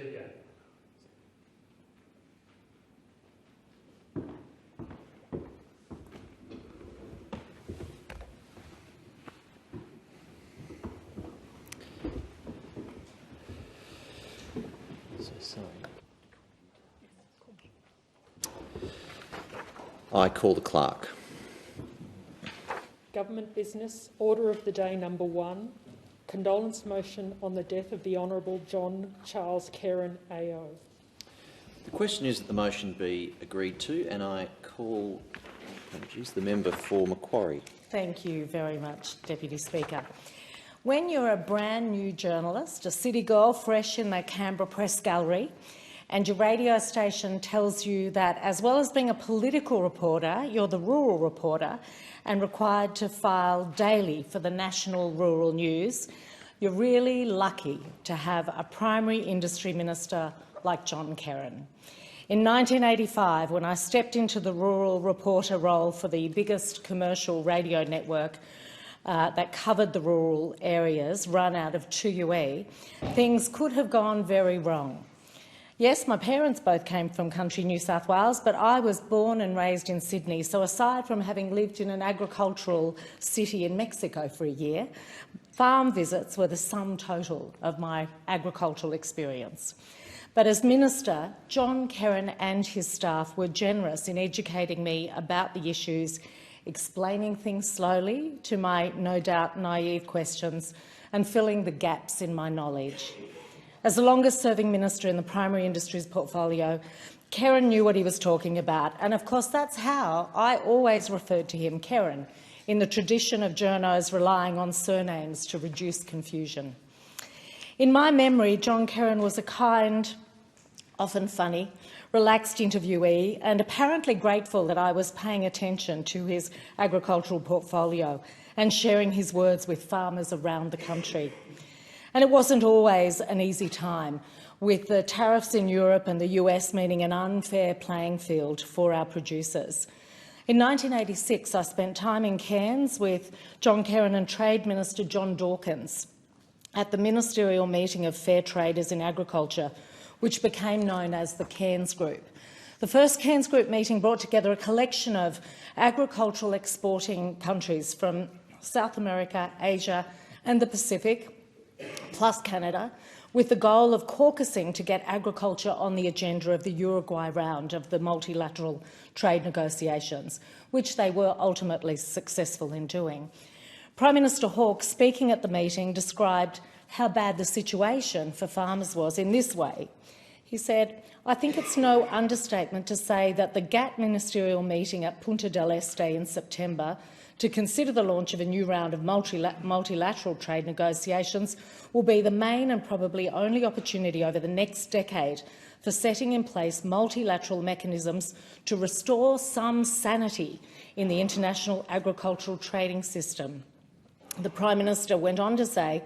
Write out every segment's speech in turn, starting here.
Speaker. I call the clerk. Government business, order of the day number 1, condolence motion on the death of the Honourable John Charles Kerin AO. The question is that the motion be agreed to, and I call the member for Macquarie. Thank you very much, Deputy Speaker. When you're a brand new journalist, a city girl fresh in the Canberra Press Gallery, and your radio station tells you that, as well as being a political reporter, you're the rural reporter and required to file daily for the National Rural News, you're really lucky to have a primary industry minister like John Kerin. In 1985, when I stepped into the rural reporter role for the biggest commercial radio network that covered the rural areas, run out of 2UE, things could have gone very wrong. Yes, my parents both came from country New South Wales, but I was born and raised in Sydney, so aside from having lived in an agricultural city in Mexico for a year, farm visits were the sum total of my agricultural experience. But as Minister, John Kerin and his staff were generous in educating me about the issues, explaining things slowly to my no doubt naive questions and filling the gaps in my knowledge. As the longest-serving minister in the primary industries portfolio, Kerin knew what he was talking about, and of course that's how I always referred to him, Kerin, in the tradition of journos relying on surnames to reduce confusion. In my memory, John Kerin was a kind, often funny, relaxed interviewee and apparently grateful that I was paying attention to his agricultural portfolio and sharing his words with farmers around the country. And it wasn't always an easy time, with the tariffs in Europe and the US meaning an unfair playing field for our producers. In 1986, I spent time in Cairns with John Kerin and Trade Minister John Dawkins at the ministerial meeting of fair traders in agriculture, which became known as the Cairns Group. The first Cairns Group meeting brought together a collection of agricultural exporting countries from South America, Asia and the Pacific, plus Canada, with the goal of caucusing to get agriculture on the agenda of the Uruguay round of the multilateral trade negotiations, which they were ultimately successful in doing. Prime Minister Hawke, speaking at the meeting, described how bad the situation for farmers was in this way. He said, "I think it's no understatement to say that the GATT ministerial meeting at Punta del Este in September to consider the launch of a new round of multilateral trade negotiations will be the main and probably only opportunity over the next decade for setting in place multilateral mechanisms to restore some sanity in the international agricultural trading system." The Prime Minister went on to say,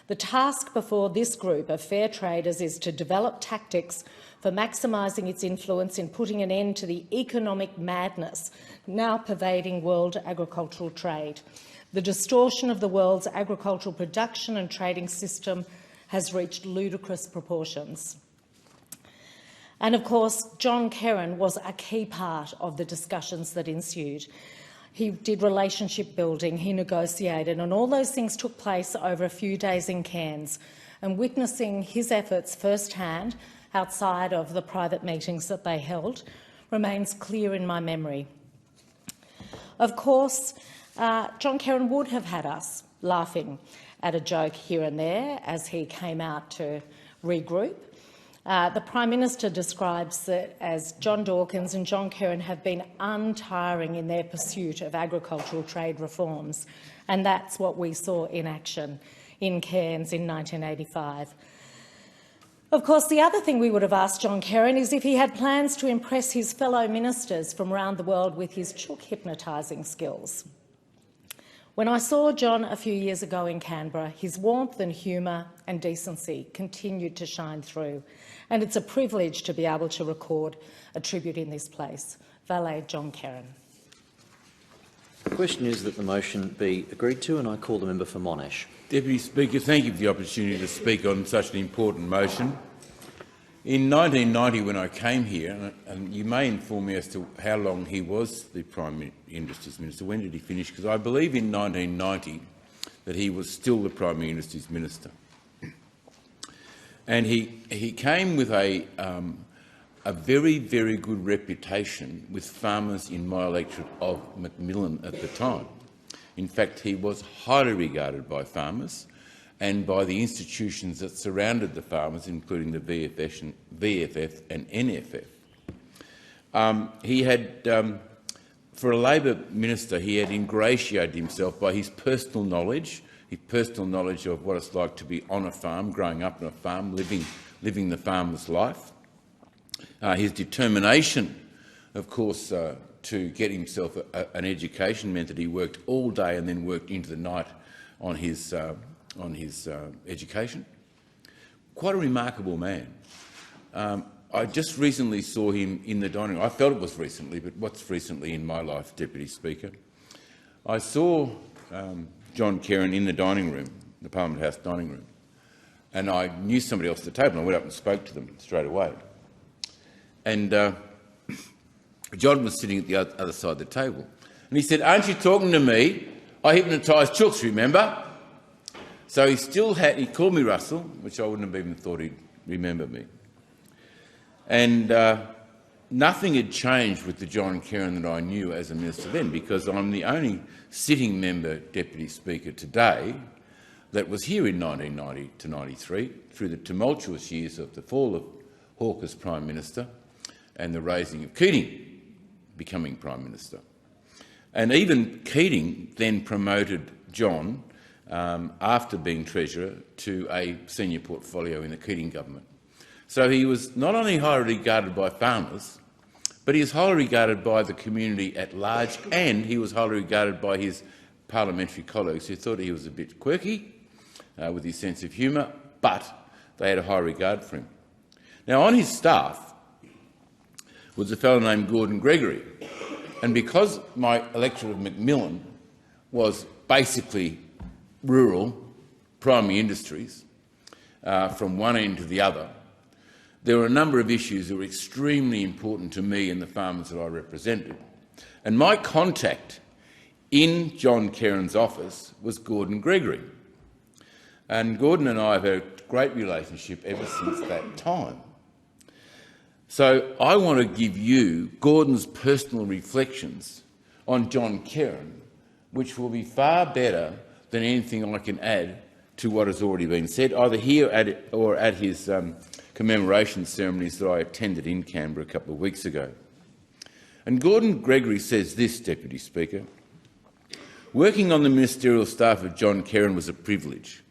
"The task before this group of fair traders is to develop tactics for maximising its influence in putting an end to the economic madness now pervading world agricultural trade. The distortion of the world's agricultural production and trading system has reached ludicrous proportions." And of course, John Kerin was a key part of the discussions that ensued. He did relationship building, he negotiated, and all those things took place over a few days in Cairns. And witnessing his efforts firsthand, outside of the private meetings that they held, remains clear in my memory. Of course, John Kerin would have had us laughing at a joke here and there as he came out to regroup. The Prime Minister describes it as John Dawkins and John Kerin have been untiring in their pursuit of agricultural trade reforms, and that's what we saw in action in Cairns in 1985. Of course, the other thing we would have asked John Kerin is if he had plans to impress his fellow ministers from around the world with his chook hypnotising skills. When I saw John a few years ago in Canberra, his warmth and humour and decency continued to shine through, and it's a privilege to be able to record a tribute in this place. Valet John Kerin. The question is that the motion be agreed to, and I call the member for Monash. Deputy Speaker, thank you for the opportunity to speak on such an important motion. In 1990, when I came here, and you may inform me as to how long he was the Prime Industries Minister, when did he finish? Because I believe in 1990 that he was still the Prime Industries Minister. And he came with a very, very good reputation with farmers in my electorate of Macmillan at the time. In fact, he was highly regarded by farmers and by the institutions that surrounded the farmers, including the VFF and NFF. He had, for a Labor minister, he had ingratiated himself by his personal knowledge of what it's like to be on a farm, growing up on a farm, living the farmer's life. His determination, of course, to get himself an education meant that he worked all day and then worked into the night on his education. Quite a remarkable man. I just recently saw him in the dining room. I felt it was recently, but what's recently in my life, Deputy Speaker? I saw John Kerin in the dining room, the Parliament House dining room, and I knew somebody else at the table. I went up and spoke to them straight away. And John was sitting at the other side of the table, and he said, "Aren't you talking to me? I hypnotised chooks, remember?" So he called me Russell, which I wouldn't have even thought he'd remember me. And nothing had changed with the John Kerin that I knew as a minister then, because I'm the only sitting member, Deputy Speaker, today that was here in 1990 to 93, through the tumultuous years of the fall of Hawke as Prime Minister and the raising of Keating becoming Prime Minister. And even Keating then promoted John, after being Treasurer, to a senior portfolio in the Keating government. So he was not only highly regarded by farmers, but he was highly regarded by the community at large, and he was highly regarded by his parliamentary colleagues who thought he was a bit quirky with his sense of humour, but they had a high regard for him. Now, on his staff was a fellow named Gordon Gregory, and because my electorate of Macmillan was basically rural, primary industries, from one end to the other, there were a number of issues that were extremely important to me and the farmers that I represented. And my contact in John Kerin's office was Gordon Gregory. And Gordon and I have had a great relationship ever since that time. So I want to give you Gordon's personal reflections on John Kerin, which will be far better than anything I can add to what has already been said, either here or at his commemoration ceremonies that I attended in Canberra a couple of weeks ago. And Gordon Gregory says this, Deputy Speaker: "Working on the ministerial staff of John Kerin was a privilege.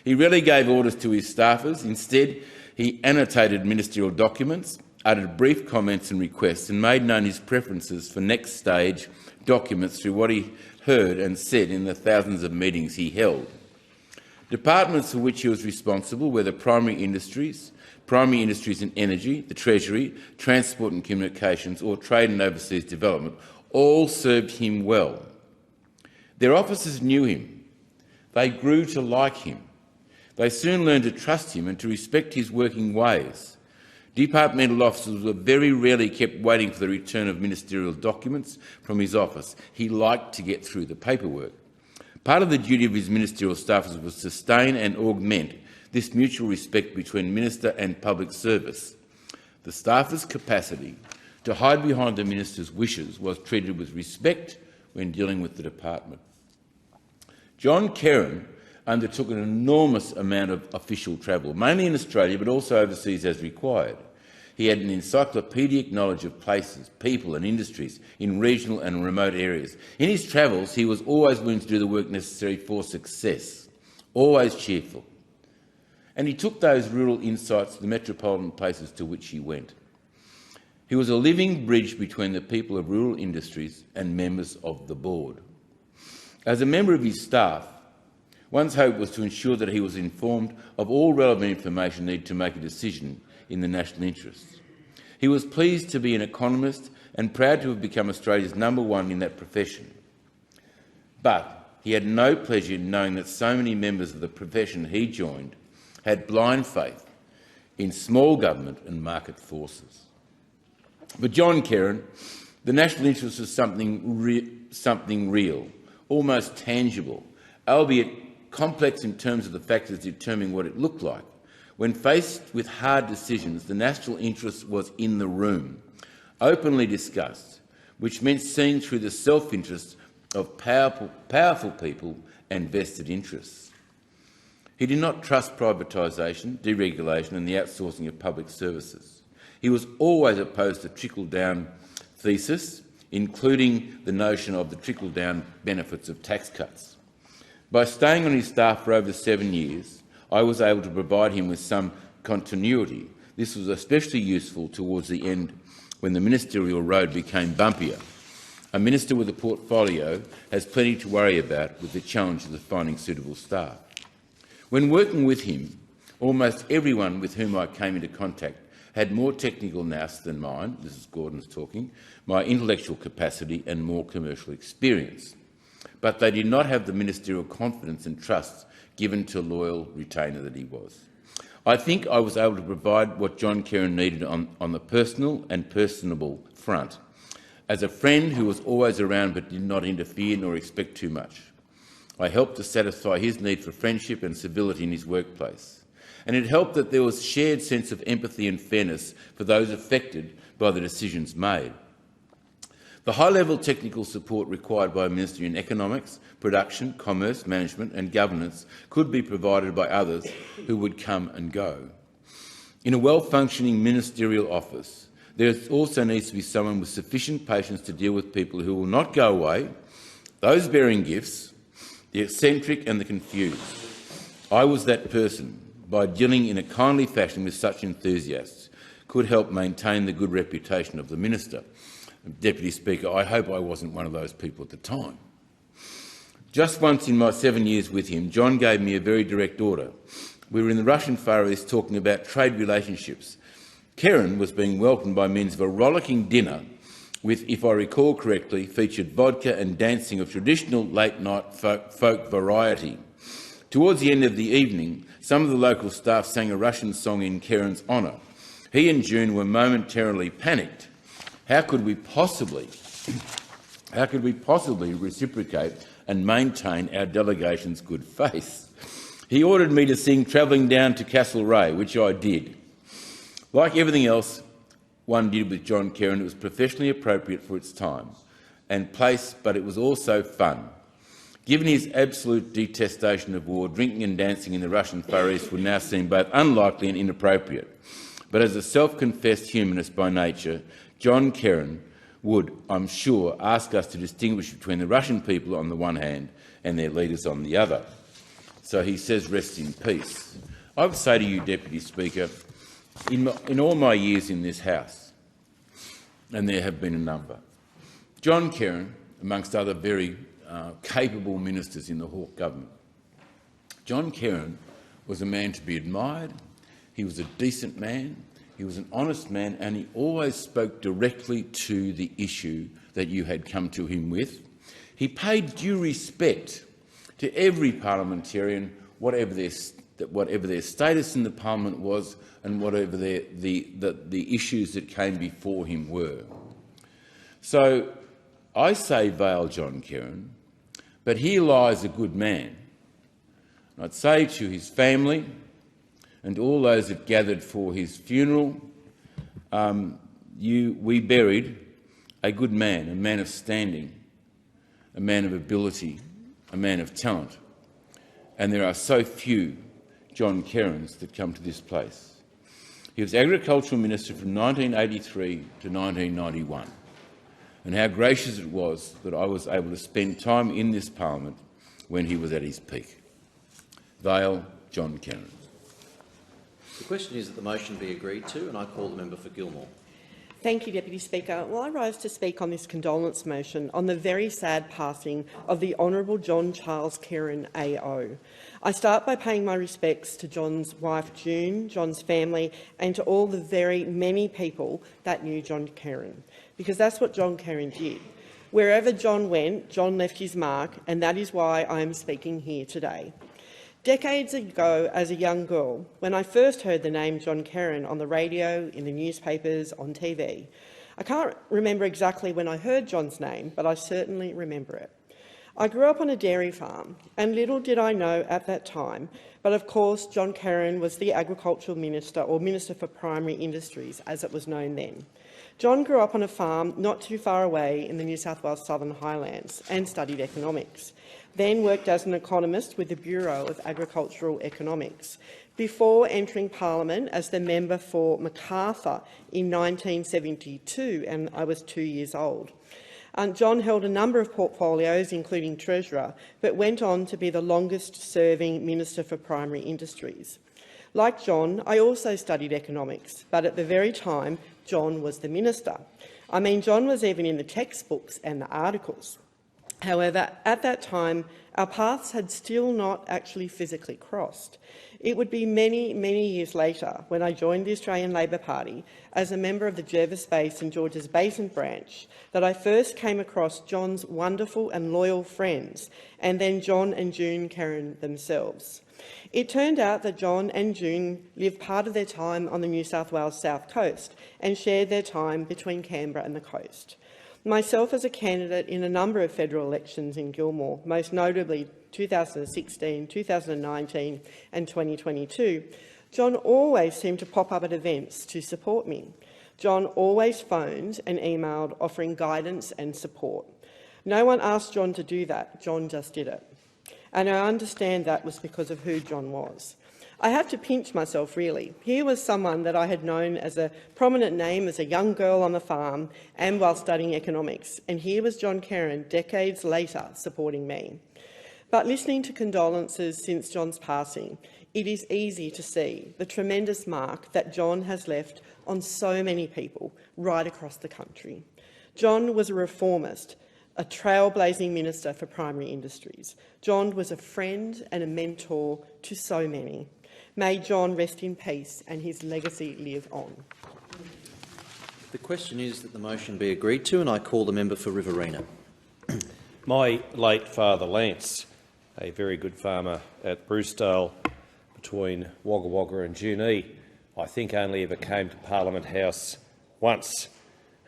He rarely gave orders to his staffers. Instead, he annotated ministerial documents, uttered brief comments and requests, and made known his preferences for next stage documents through what he heard and said in the thousands of meetings he held. Departments for which he was responsible were the primary industries and energy, the Treasury, transport and communications, or trade and overseas development, all served him well. Their officers knew him. They grew to like him. They soon learned to trust him and to respect his working ways. Departmental officers were very rarely kept waiting for the return of ministerial documents from his office. He liked to get through the paperwork. Part of the duty of his ministerial staffers was to sustain and augment this mutual respect between minister and public service. The staffer's capacity to hide behind the minister's wishes was treated with respect when dealing with the department." John Kerin undertook an enormous amount of official travel, mainly in Australia but also overseas as required. He had an encyclopaedic knowledge of places, people and industries in regional and remote areas. In his travels, he was always willing to do the work necessary for success, always cheerful. And he took those rural insights to the metropolitan places to which he went. He was a living bridge between the people of rural industries and members of the board. As a member of his staff, one's hope was to ensure that he was informed of all relevant information needed to make a decision in the national interest. He was pleased to be an economist and proud to have become Australia's #1 in that profession. But he had no pleasure in knowing that so many members of the profession he joined had blind faith in small government and market forces. For John Kerin, the national interest was something real, almost tangible, albeit complex in terms of the factors determining what it looked like. When faced with hard decisions, the national interest was in the room, openly discussed, which meant seeing through the self-interest of powerful people and vested interests. He did not trust privatisation, deregulation and the outsourcing of public services. He was always opposed to trickle-down thesis, including the notion of the trickle-down benefits of tax cuts. By staying on his staff for over 7 years, I was able to provide him with some continuity. This was especially useful towards the end when the ministerial road became bumpier. A minister with a portfolio has plenty to worry about with the challenges of finding suitable staff. When working with him, almost everyone with whom I came into contact had more technical nous than mine, this is Gordon's talking, my intellectual capacity and more commercial experience. But they did not have the ministerial confidence and trust given to loyal retainer that he was. I think I was able to provide what John Kerin needed on the personal and personable front, as a friend who was always around but did not interfere nor expect too much. I helped to satisfy his need for friendship and civility in his workplace, and it helped that there was a shared sense of empathy and fairness for those affected by the decisions made. The high-level technical support required by a ministry in economics, production, commerce, management and governance could be provided by others who would come and go. In a well-functioning ministerial office, there also needs to be someone with sufficient patience to deal with people who will not go away, those bearing gifts, the eccentric and the confused. I was that person. By dealing in a kindly fashion with such enthusiasts, could help maintain the good reputation of the minister. Deputy Speaker, I hope I wasn't one of those people at the time. Just once in my 7 years with him, John gave me a very direct order. We were in the Russian Far East talking about trade relationships. Kerin was being welcomed by means of a rollicking dinner with, if I recall correctly, featured vodka and dancing of traditional late-night folk variety. Towards the end of the evening, some of the local staff sang a Russian song in Kerin's honour. He and June were momentarily panicked. How could we possibly reciprocate and maintain our delegation's good faith? He ordered me to sing Travelling Down to Castlereagh, which I did. Like everything else one did with John Kerin, it was professionally appropriate for its time and place, but it was also fun. Given his absolute detestation of war, drinking and dancing in the Russian Far East would now seem both unlikely and inappropriate. But as a self-confessed humanist by nature, John Kerin would, I'm sure, ask us to distinguish between the Russian people on the one hand and their leaders on the other. So he says, rest in peace. I would say to you, Deputy Speaker, in all my years in this House, and there have been a number, John Kerin, amongst other very capable ministers in the Hawke government, John Kerin was a man to be admired. He was a decent man, he was an honest man, and he always spoke directly to the issue that you had come to him with. He paid due respect to every parliamentarian, whatever their status in the parliament was and whatever the issues that came before him were. So I say veil John Kerin, but here lies a good man. And I'd say to his family and all those that gathered for his funeral, we buried a good man, a man of standing, a man of ability, a man of talent. And there are so few John Kerins that come to this place. He was Agricultural Minister from 1983 to 1991. And how gracious it was that I was able to spend time in this parliament when he was at his peak. Veil John Kerin. The question is that the motion be agreed to, and I call the member for Gilmore. Thank you, Deputy Speaker. Well, I rise to speak on this condolence motion on the very sad passing of the Honourable John Charles Kerin AO. I start by paying my respects to John's wife June, John's family and to all the very many people that knew John Kerin, because that's what John Kerin did. Wherever John went, John left his mark, and that is why I am speaking here today. Decades ago, as a young girl, when I first heard the name John Kerin on the radio, in the newspapers, on TV, I can't remember exactly when I heard John's name, but I certainly remember it. I grew up on a dairy farm, and little did I know at that time, but of course John Kerin was the Agricultural Minister, or Minister for Primary Industries, as it was known then. John grew up on a farm not too far away in the New South Wales Southern Highlands and studied economics, then worked as an economist with the Bureau of Agricultural Economics, before entering Parliament as the member for Macarthur in 1972, and I was 2 years old. John held a number of portfolios, including Treasurer, but went on to be the longest-serving Minister for Primary Industries. Like John, I also studied economics, but at the very time, John was the minister. I mean, John was even in the textbooks and the articles. However, at that time, our paths had still not actually physically crossed. It would be many, many years later when I joined the Australian Labor Party as a member of the Jervis Bay St George's Basin branch that I first came across John's wonderful and loyal friends, and then John and June Kerin themselves. It turned out that John and June lived part of their time on the New South Wales South Coast and shared their time between Canberra and the coast. Myself as a candidate in a number of federal elections in Gilmore, most notably 2016, 2019 and 2022, John always seemed to pop up at events to support me. John always phoned and emailed offering guidance and support. No one asked John to do that, John just did it. And I understand that was because of who John was. I have to pinch myself, really. Here was someone that I had known as a prominent name as a young girl on the farm and while studying economics, and here was John Kerin decades later supporting me. But listening to condolences since John's passing, it is easy to see the tremendous mark that John has left on so many people right across the country. John was a reformist, a trailblazing minister for primary industries. John was a friend and a mentor to so many. May John rest in peace and his legacy live on. The question is that the motion be agreed to, and I call the member for Riverina. My late father Lance, a very good farmer at Brucedale between Wagga Wagga and Junee, I think only ever came to Parliament House once,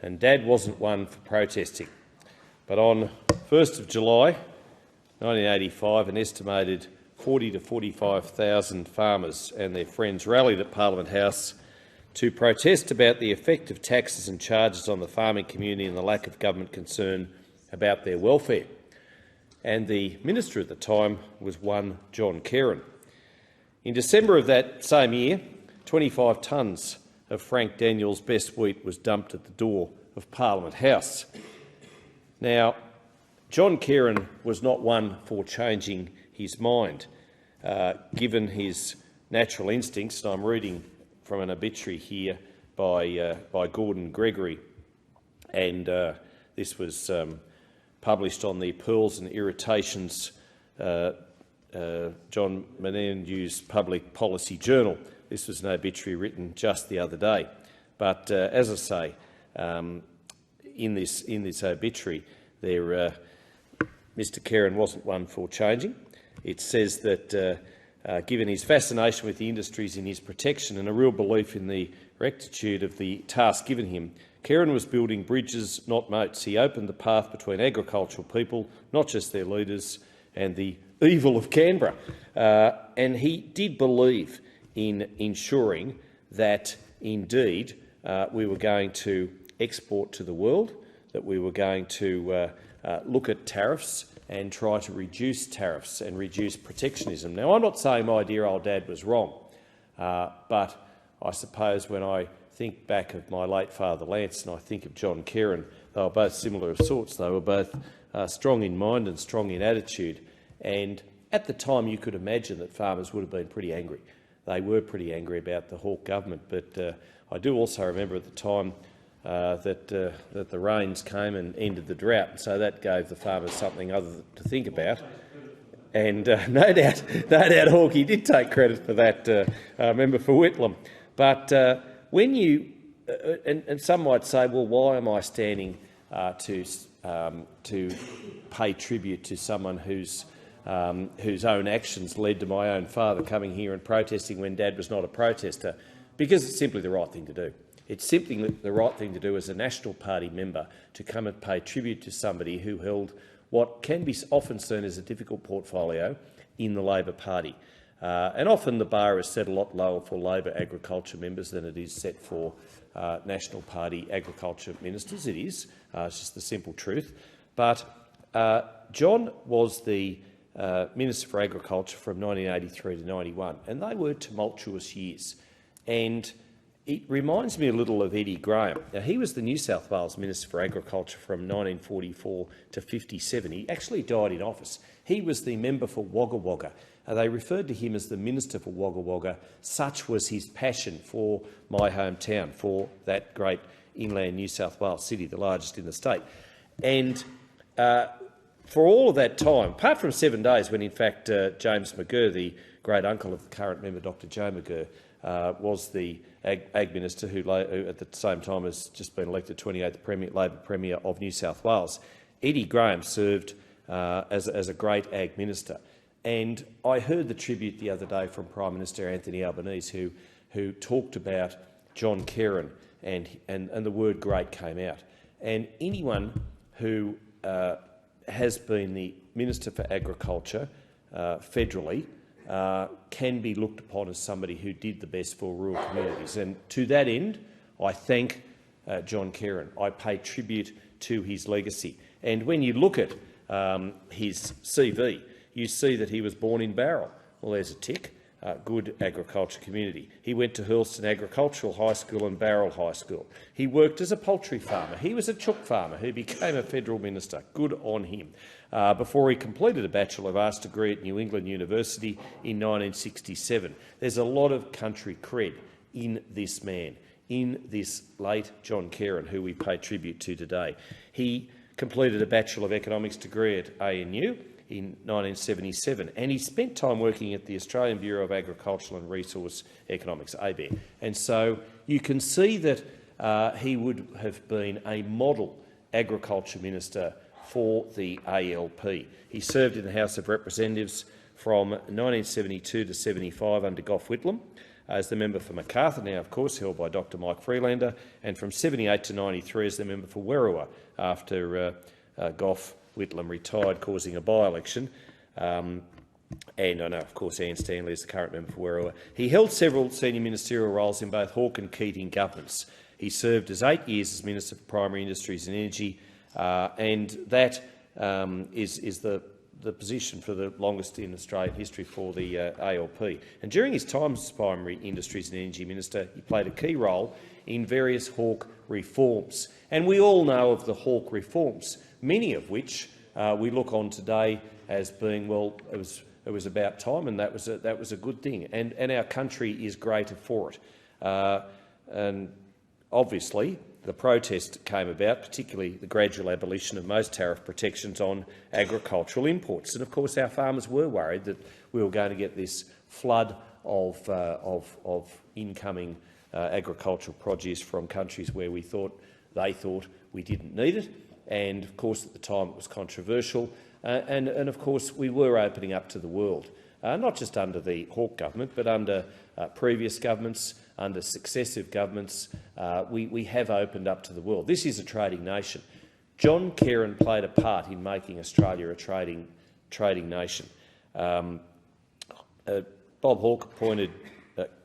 and Dad wasn't one for protesting. But on 1st of July 1985, an estimated 40 to 45,000 farmers and their friends rallied at Parliament House to protest about the effect of taxes and charges on the farming community and the lack of government concern about their welfare. And the minister at the time was one John Kerin. In December of that same year, 25 tonnes of Frank Daniels' best wheat was dumped at the door of Parliament House. Now, John Kerin was not one for changing his mind, given his natural instincts. And I'm reading from an obituary here by Gordon Gregory, and this was published on the Pearls and Irritations John Menendew's Public Policy Journal. This was an obituary written just the other day. But as I say, in this obituary, Mr. Kerin wasn't one for changing. It says that, given his fascination with the industries in his protection and a real belief in the rectitude of the task given him, Kerin was building bridges, not moats. He opened the path between agricultural people, not just their leaders, and the evil of Canberra. And he did believe in ensuring that, indeed, we were going to export to the world, that we were going to look at tariffs and try to reduce tariffs and reduce protectionism. Now, I'm not saying my dear old dad was wrong, but I suppose when I think back of my late father Lance and I think of John Kerin, they were both similar of sorts. They were both strong in mind and strong in attitude. And at the time, you could imagine that farmers would have been pretty angry. They were pretty angry about the Hawke government, but I do also remember at the time that the rains came and ended the drought, so that gave the farmers something other to think about. And no doubt Hawke did take credit for that, member for Whitlam. But when you and some might say, well, why am I standing to pay tribute to someone who's whose own actions led to my own father coming here and protesting when Dad was not a protester, because it's simply the right thing to do. It's simply the right thing to do as a National Party member to come and pay tribute to somebody who held what can be often seen as a difficult portfolio in the Labor Party. And often the bar is set a lot lower for Labor agriculture members than it is set for National Party agriculture ministers. It is. It's just the simple truth. But John was the Minister for Agriculture from 1983 to 91, and they were tumultuous years. And it reminds me a little of Eddie Graham. Now, he was the New South Wales Minister for Agriculture from 1944 to 57. He actually died in office. He was the member for Wagga Wagga. They referred to him as the Minister for Wagga Wagga. Such was his passion for my hometown, for that great inland New South Wales city, the largest in the state. And for all of that time, apart from 7 days when, in fact, James McGurr, the great uncle of the current member, Dr Joe McGurr, was the Ag Minister who at the same time has just been elected 28th Labor Premier of New South Wales, Eddie Graham served as a great Ag Minister. And I heard the tribute the other day from Prime Minister Anthony Albanese, who talked about John Kerin, and the word great came out. And anyone who has been the Minister for Agriculture federally can be looked upon as somebody who did the best for rural communities. And to that end, I thank John Kerin. I pay tribute to his legacy. And when you look at his CV, you see that he was born in Barrel. Well, there's a tick. Good agriculture community. He went to Hurlston Agricultural High School and Barrel High School. He worked as a poultry farmer. He was a chook farmer who became a federal minister. Good on him. Before he completed a Bachelor of Arts degree at New England University in 1967. There's a lot of country cred in this man, in this late John Kerin, who we pay tribute to today. He completed a Bachelor of Economics degree at ANU in 1977, and he spent time working at the Australian Bureau of Agricultural and Resource Economics, ABARE. And so you can see that he would have been a model agriculture minister for the ALP. He served in the House of Representatives from 1972 to 75 under Gough Whitlam, as the member for Macarthur, now of course held by Dr Mike Freelander, and from 78 to 93 as the member for Werriwa after Gough Whitlam retired, causing a by-election. And I know, of course, Anne Stanley is the current member for Werriwa. He held several senior ministerial roles in both Hawke and Keating governments. He served as 8 years as Minister for Primary Industries and Energy, and that is the position for the longest in Australian history for the ALP. And during his time as Primary Industries and Energy Minister, he played a key role in various Hawke reforms. And we all know of the Hawke reforms, many of which we look on today as being, well, it was about time, and that was a good thing. And our country is greater for it. And obviously, the protest came about, particularly the gradual abolition of most tariff protections on agricultural imports. And of course, our farmers were worried that we were going to get this flood of incoming agricultural produce from countries where they thought we didn't need it. And of course, at the time it was controversial. And of course, we were opening up to the world, not just under the Hawke government, but under previous governments, under successive governments. We have opened up to the world. This is a trading nation. John Kerin played a part in making Australia a trading nation. Bob Hawke appointed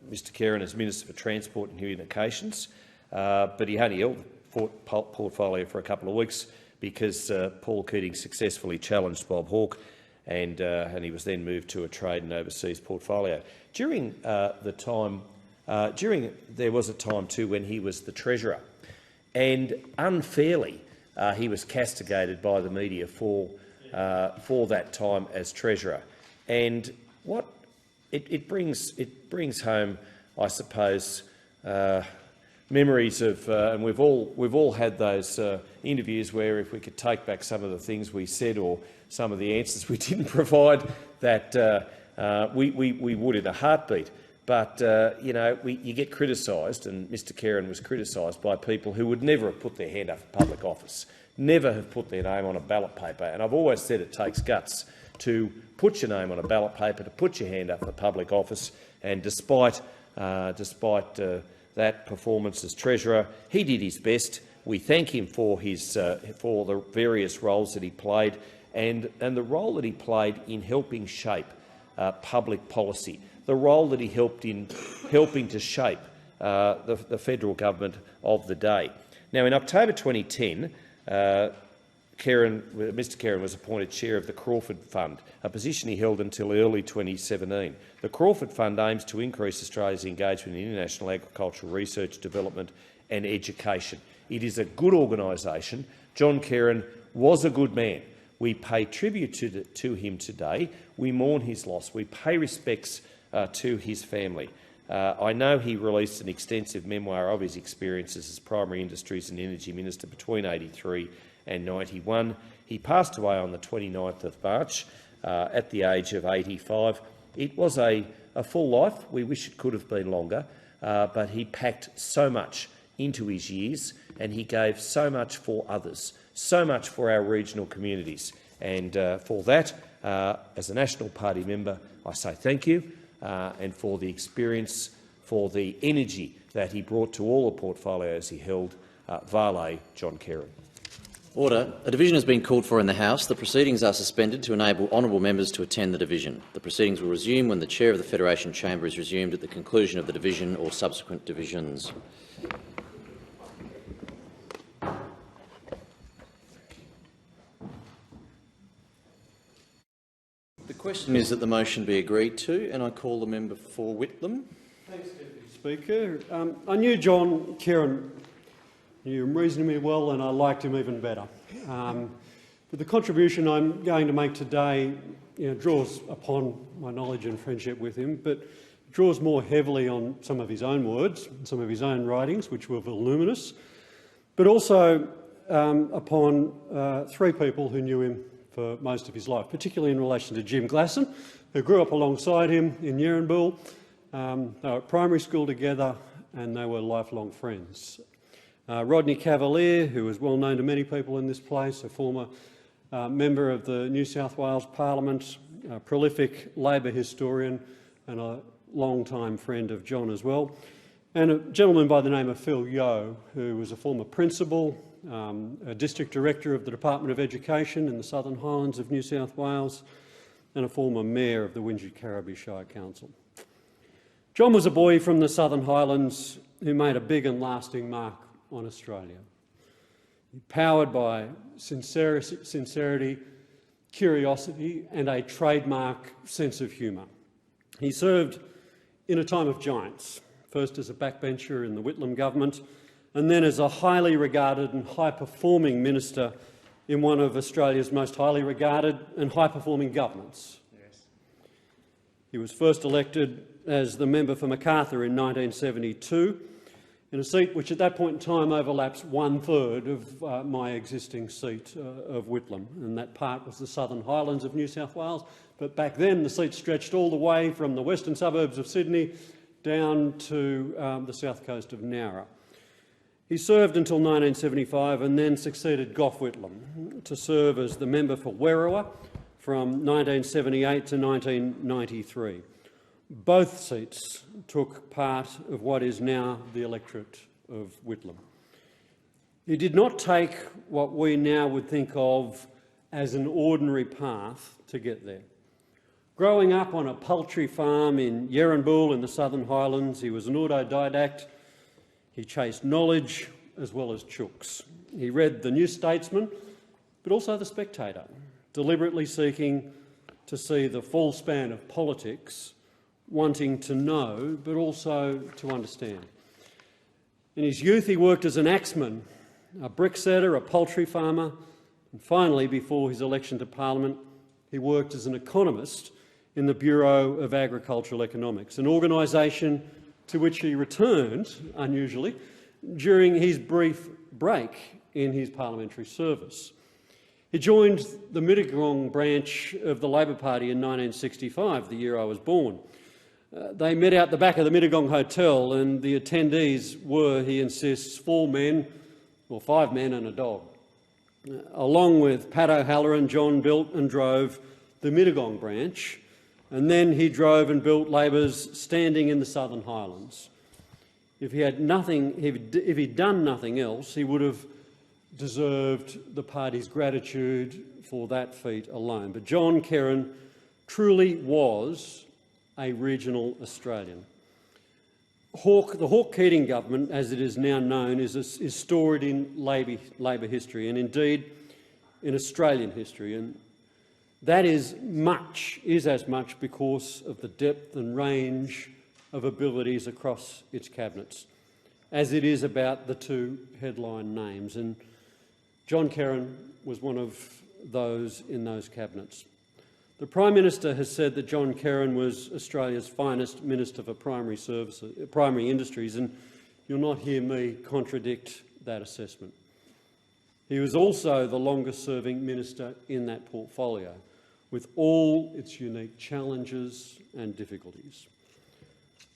Mr Kerin as Minister for Transport and Communications, but he only held the portfolio for a couple of weeks because Paul Keating successfully challenged Bob Hawke, and he was then moved to a trade and overseas portfolio. There was a time too when he was the Treasurer, and unfairly he was castigated by the media for that time as Treasurer. And what it brings home, I suppose, memories of, and we've all had those interviews where if we could take back some of the things we said or some of the answers we didn't provide, that we would in a heartbeat. But you know, you get criticised, and Mr Kerin was criticised by people who would never have put their hand up for public office, never have put their name on a ballot paper. And I've always said it takes guts to put your name on a ballot paper, to put your hand up for public office, and despite that performance as Treasurer, he did his best. We thank him for the various roles that he played and the role that he played in helping shape public policy, the role that he helped in helping to shape the federal government of the day. Now, in October 2010, Mr Kerin was appointed chair of the Crawford Fund, a position he held until early 2017. The Crawford Fund aims to increase Australia's engagement in international agricultural research, development and education. It is a good organisation. John Kerin was a good man. We pay tribute to him today. We mourn his loss. We pay respects to his family. I know he released an extensive memoir of his experiences as Primary Industries and Energy Minister between 1983 and 1991. He passed away on the 29th of March at the age of 85. It was a full life. We wish it could have been longer, but he packed so much into his years and he gave so much for others, so much for our regional communities. And for that, as a National Party member, I say thank you, and for the experience, for the energy that he brought to all the portfolios he held, Vale John Kerin. Order. A division has been called for in the House. The proceedings are suspended to enable honourable members to attend the division. The proceedings will resume when the Chair of the Federation Chamber is resumed at the conclusion of the division or subsequent divisions. The question is that the motion be agreed to, and I call the member for Whitlam. Thanks, Deputy Speaker. I knew John Kerin, knew him reasonably well, and I liked him even better. But the contribution I'm going to make today draws upon my knowledge and friendship with him, but draws more heavily on some of his own words, some of his own writings, which were voluminous, but also upon three people who knew him for most of his life, particularly in relation to Jim Glasson, who grew up alongside him in Yeranbull. They were at primary school together and they were lifelong friends. Rodney Cavalier, who is well known to many people in this place, a former member of the New South Wales Parliament, a prolific Labor historian and a long-time friend of John as well, and a gentleman by the name of Phil Yeo, who was a former principal, a district director of the Department of Education in the Southern Highlands of New South Wales, and a former mayor of the Wingery-Carriby Shire Council. John was a boy from the Southern Highlands who made a big and lasting mark on Australia. Powered by sincerity, curiosity and a trademark sense of humour. He served in a time of giants, first as a backbencher in the Whitlam government and then as a highly regarded and high-performing minister in one of Australia's most highly regarded and high-performing governments. Yes. He was first elected as the member for Macarthur in 1972, in a seat which at that point in time overlaps 1/3 of my existing seat of Whitlam, and that part was the Southern Highlands of New South Wales. But back then the seat stretched all the way from the western suburbs of Sydney down to the south coast of Nowra. He served until 1975 and then succeeded Gough Whitlam to serve as the member for Werriwa from 1978 to 1993. Both seats took part of what is now the electorate of Whitlam. He did not take what we now would think of as an ordinary path to get there. Growing up on a poultry farm in Yeranbull in the Southern Highlands, he was an autodidact. He chased knowledge as well as chooks. He read The New Statesman, but also The Spectator, deliberately seeking to see the full span of politics, wanting to know, but also to understand. In his youth, he worked as an axeman, a bricksetter, a poultry farmer, and finally, before his election to Parliament, he worked as an economist in the Bureau of Agricultural Economics, an organisation to which he returned, unusually, during his brief break in his parliamentary service. He joined the Mittagong branch of the Labor Party in 1965, the year I was born. They met out the back of the Mittagong Hotel, and the attendees were, he insists, 4 men, or 5 men and a dog. Along with Pat O'Halloran, John built and drove the Mittagong branch, and then he drove and built Labor's standing in the Southern Highlands. If he'd done nothing else, he would have deserved the party's gratitude for that feat alone. But John Kerrin truly was a regional Australian. The Hawke-Keating government, as it is now known, is storied in Labor history and indeed in Australian history, and that is as much because of the depth and range of abilities across its cabinets, as it is about the two headline names. And John Kerrin was one of those in those cabinets. The Prime Minister has said that John Kerrin was Australia's finest Minister for Primary Industries, and you'll not hear me contradict that assessment. He was also the longest-serving minister in that portfolio, with all its unique challenges and difficulties.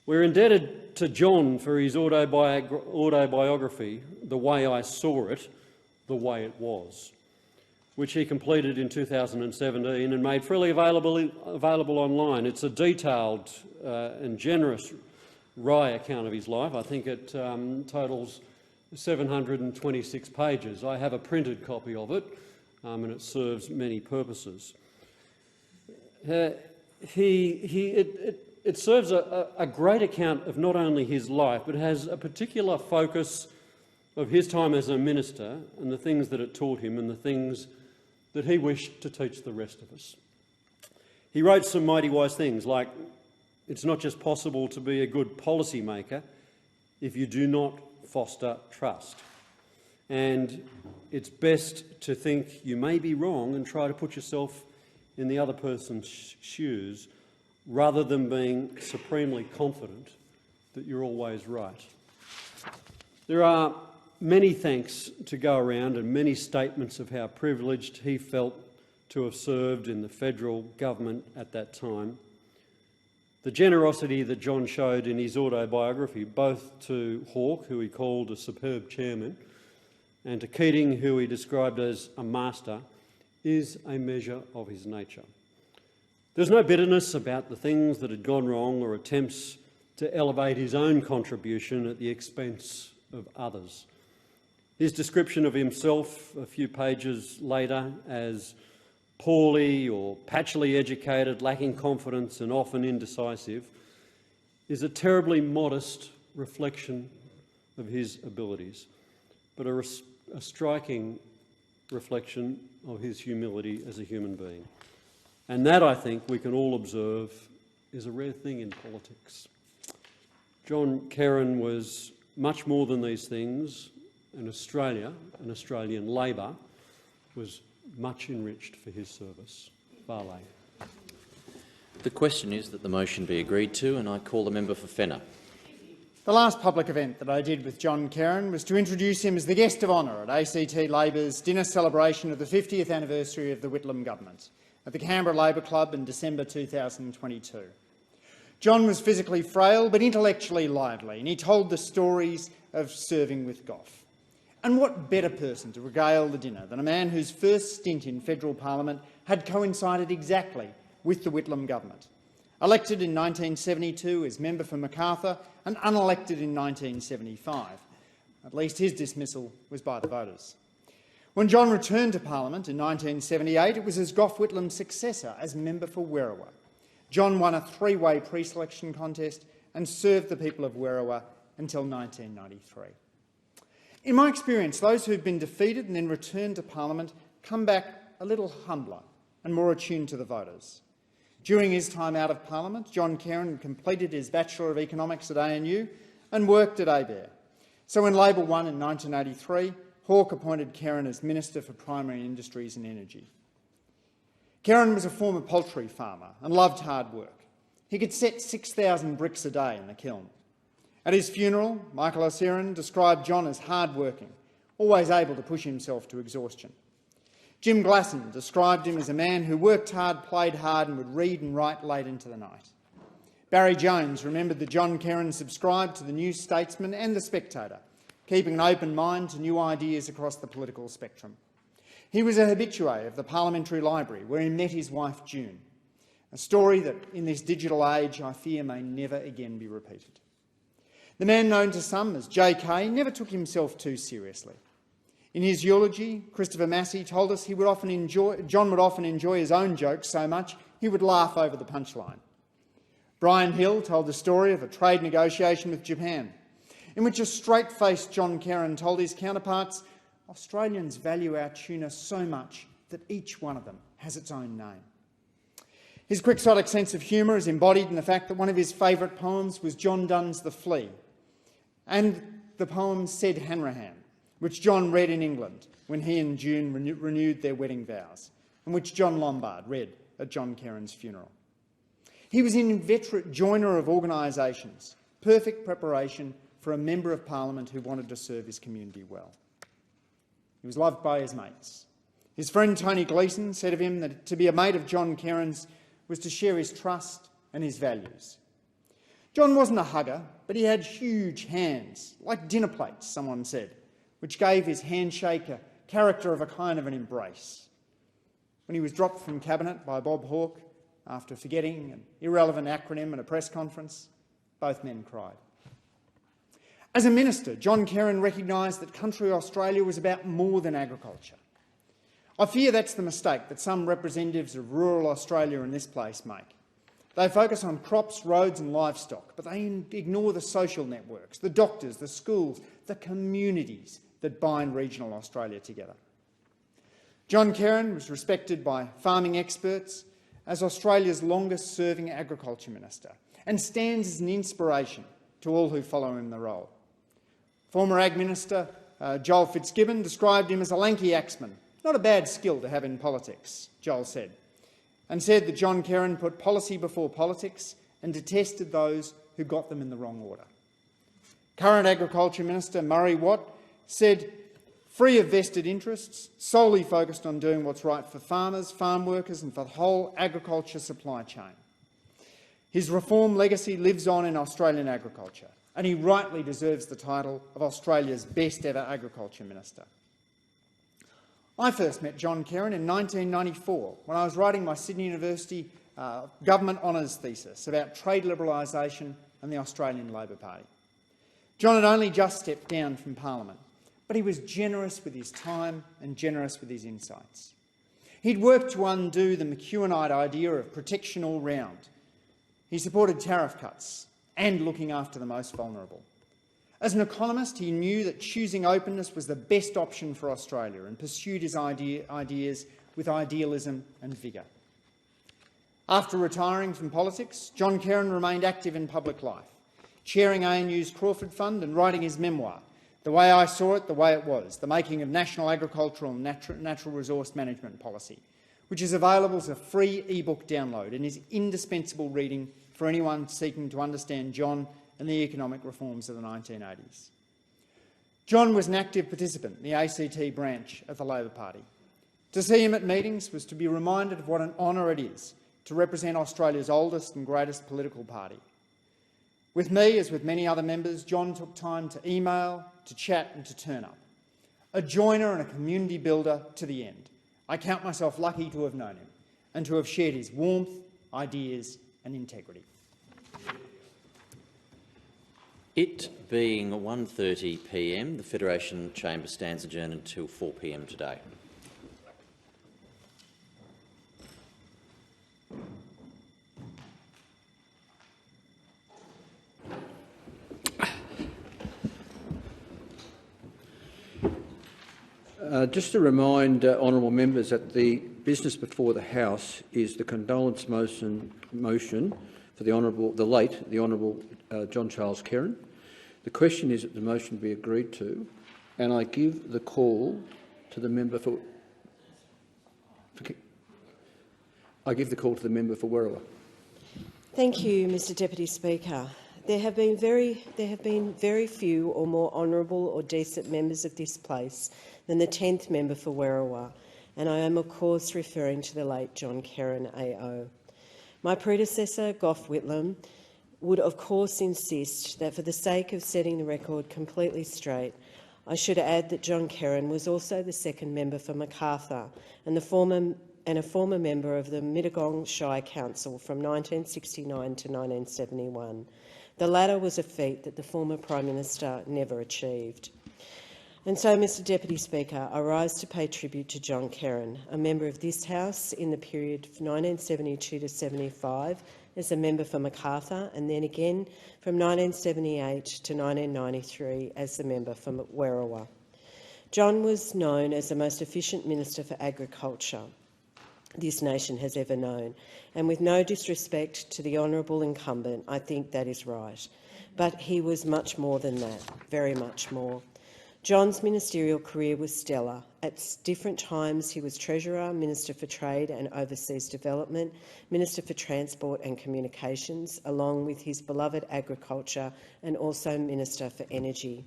We're indebted to John for his autobiography, The Way I Saw It, The Way It Was, which he completed in 2017 and made freely available online. It's a detailed and generous, wry account of his life. I think it totals 726 pages. I have a printed copy of it, and it serves many purposes. It serves a great account of not only his life, but has a particular focus of his time as a minister and the things that it taught him and the things that he wished to teach the rest of us. He wrote some mighty wise things like, it's not just possible to be a good policy maker if you do not foster trust. And it's best to think you may be wrong and try to put yourself in the other person's shoes rather than being supremely confident that you're always right. There are many thanks to go around and many statements of how privileged he felt to have served in the federal government at that time. The generosity that John showed in his autobiography, both to Hawke, who he called a superb chairman, and to Keating, who he described as a master, is a measure of his nature. There's no bitterness about the things that had gone wrong or attempts to elevate his own contribution at the expense of others. His description of himself a few pages later as poorly or patchily educated, lacking confidence and often indecisive, is a terribly modest reflection of his abilities, but a striking reflection of his humility as a human being. And that, I think, we can all observe is a rare thing in politics. John Kerrin was much more than these things, and Australia, and Australian Labor, was much enriched for his service. Vale. The question is that the motion be agreed to, and I call the member for Fenner. The last public event that I did with John Kerrin was to introduce him as the guest of honour at ACT Labor's dinner celebration of the 50th anniversary of the Whitlam government at the Canberra Labor Club in December 2022. John was physically frail but intellectually lively, and he told the stories of serving with Gough. And what better person to regale the dinner than a man whose first stint in federal parliament had coincided exactly with the Whitlam government. Elected in 1972 as member for Macarthur and unelected in 1975. At least his dismissal was by the voters. When John returned to Parliament in 1978, it was as Gough Whitlam's successor as member for Werriwa. John won a three-way pre-selection contest and served the people of Werriwa until 1993. In my experience, those who've been defeated and then returned to Parliament come back a little humbler and more attuned to the voters. During his time out of Parliament, John Kerrin completed his Bachelor of Economics at ANU and worked at ABARE. So when Labor won in 1983, Hawke appointed Kerrin as Minister for Primary Industries and Energy. Kerrin was a former poultry farmer and loved hard work. He could set 6,000 bricks a day in the kiln. At his funeral, Michael Osirin described John as hard-working, always able to push himself to exhaustion. Jim Glasson described him as a man who worked hard, played hard and would read and write late into the night. Barry Jones remembered that John Kerrin subscribed to the New Statesman and The Spectator, keeping an open mind to new ideas across the political spectrum. He was a habitué of the Parliamentary Library, where he met his wife June, a story that, in this digital age, I fear may never again be repeated. The man known to some as JK never took himself too seriously. In his eulogy, Christopher Massey told us John would often enjoy his own jokes so much he would laugh over the punchline. Brian Hill told the story of a trade negotiation with Japan, in which a straight-faced John Kerrin told his counterparts, "Australians value our tuna so much that each one of them has its own name." His quixotic sense of humour is embodied in the fact that one of his favourite poems was John Donne's The Flea, and the poem Said Hanrahan, which John read in England when he and June renewed their wedding vows, and which John Lombard read at John Kerrin's funeral. He was an inveterate joiner of organisations, perfect preparation for a Member of Parliament who wanted to serve his community well. He was loved by his mates. His friend Tony Gleeson said of him that to be a mate of John Kerrin's was to share his trust and his values. John wasn't a hugger, but he had huge hands, like dinner plates, someone said, which gave his handshake a character of a kind of an embrace. When he was dropped from cabinet by Bob Hawke after forgetting an irrelevant acronym at a press conference, both men cried. As a minister, John Kerrin recognised that country Australia was about more than agriculture. I fear that's the mistake that some representatives of rural Australia in this place make. They focus on crops, roads and livestock, but they ignore the social networks, the doctors, the schools, the communities that bind regional Australia together. John Kerrin was respected by farming experts as Australia's longest-serving agriculture minister and stands as an inspiration to all who follow him in the role. Former Ag Minister Joel Fitzgibbon described him as a lanky axeman, not a bad skill to have in politics, Joel said, and said that John Kerrin put policy before politics and detested those who got them in the wrong order. Current Agriculture Minister Murray Watt said, free of vested interests, solely focused on doing what's right for farmers, farm workers and for the whole agriculture supply chain. His reform legacy lives on in Australian agriculture, and he rightly deserves the title of Australia's best ever agriculture minister. I first met John Kerrin in 1994 when I was writing my Sydney University government honours thesis about trade liberalisation and the Australian Labor Party. John had only just stepped down from Parliament, but he was generous with his time and generous with his insights. He'd worked to undo the McEwenite idea of protection all round. He supported tariff cuts and looking after the most vulnerable. As an economist, he knew that choosing openness was the best option for Australia and pursued his ideas with idealism and vigour. After retiring from politics, John Kerrin remained active in public life, chairing ANU's Crawford Fund and writing his memoir, The Way I Saw It, The Way It Was, The Making of National Agricultural and Natural Resource Management Policy, which is available as a free e-book download and is indispensable reading for anyone seeking to understand John and the economic reforms of the 1980s. John was an active participant in the ACT branch of the Labor Party. To see him at meetings was to be reminded of what an honour it is to represent Australia's oldest and greatest political party. With me, as with many other members, John took time to email, to chat and to turn up. A joiner and a community builder to the end. I count myself lucky to have known him and to have shared his warmth, ideas and integrity. It being 1:30 p.m, the Federation Chamber stands adjourned until 4 p.m. today. Just to remind honourable members that the business before the House is the condolence motion for the late Honourable John Charles Kerrin. The question is that the motion be agreed to, and I give the call to the member for Werriwa. Thank you, Mr. Deputy Speaker. There have been very few or more honourable or decent members of this place than the 10th member for Werriwa, and I am of course referring to the late John Kerrin AO. My predecessor, Gough Whitlam, would of course insist that for the sake of setting the record completely straight, I should add that John Kerrin was also the second member for Macarthur and a former member of the Mittagong Shire Council from 1969 to 1971. The latter was a feat that the former Prime Minister never achieved. And so, Mr Deputy Speaker, I rise to pay tribute to John Kerrin, a member of this House in the period of 1972 to 75 as a member for Macarthur, and then again from 1978 to 1993 as the member for Werriwa. John was known as the most efficient Minister for Agriculture this nation has ever known, and with no disrespect to the honourable incumbent, I think that is right. But he was much more than that, very much more. John's ministerial career was stellar. At different times he was Treasurer, Minister for Trade and Overseas Development, Minister for Transport and Communications, along with his beloved Agriculture, and also Minister for Energy.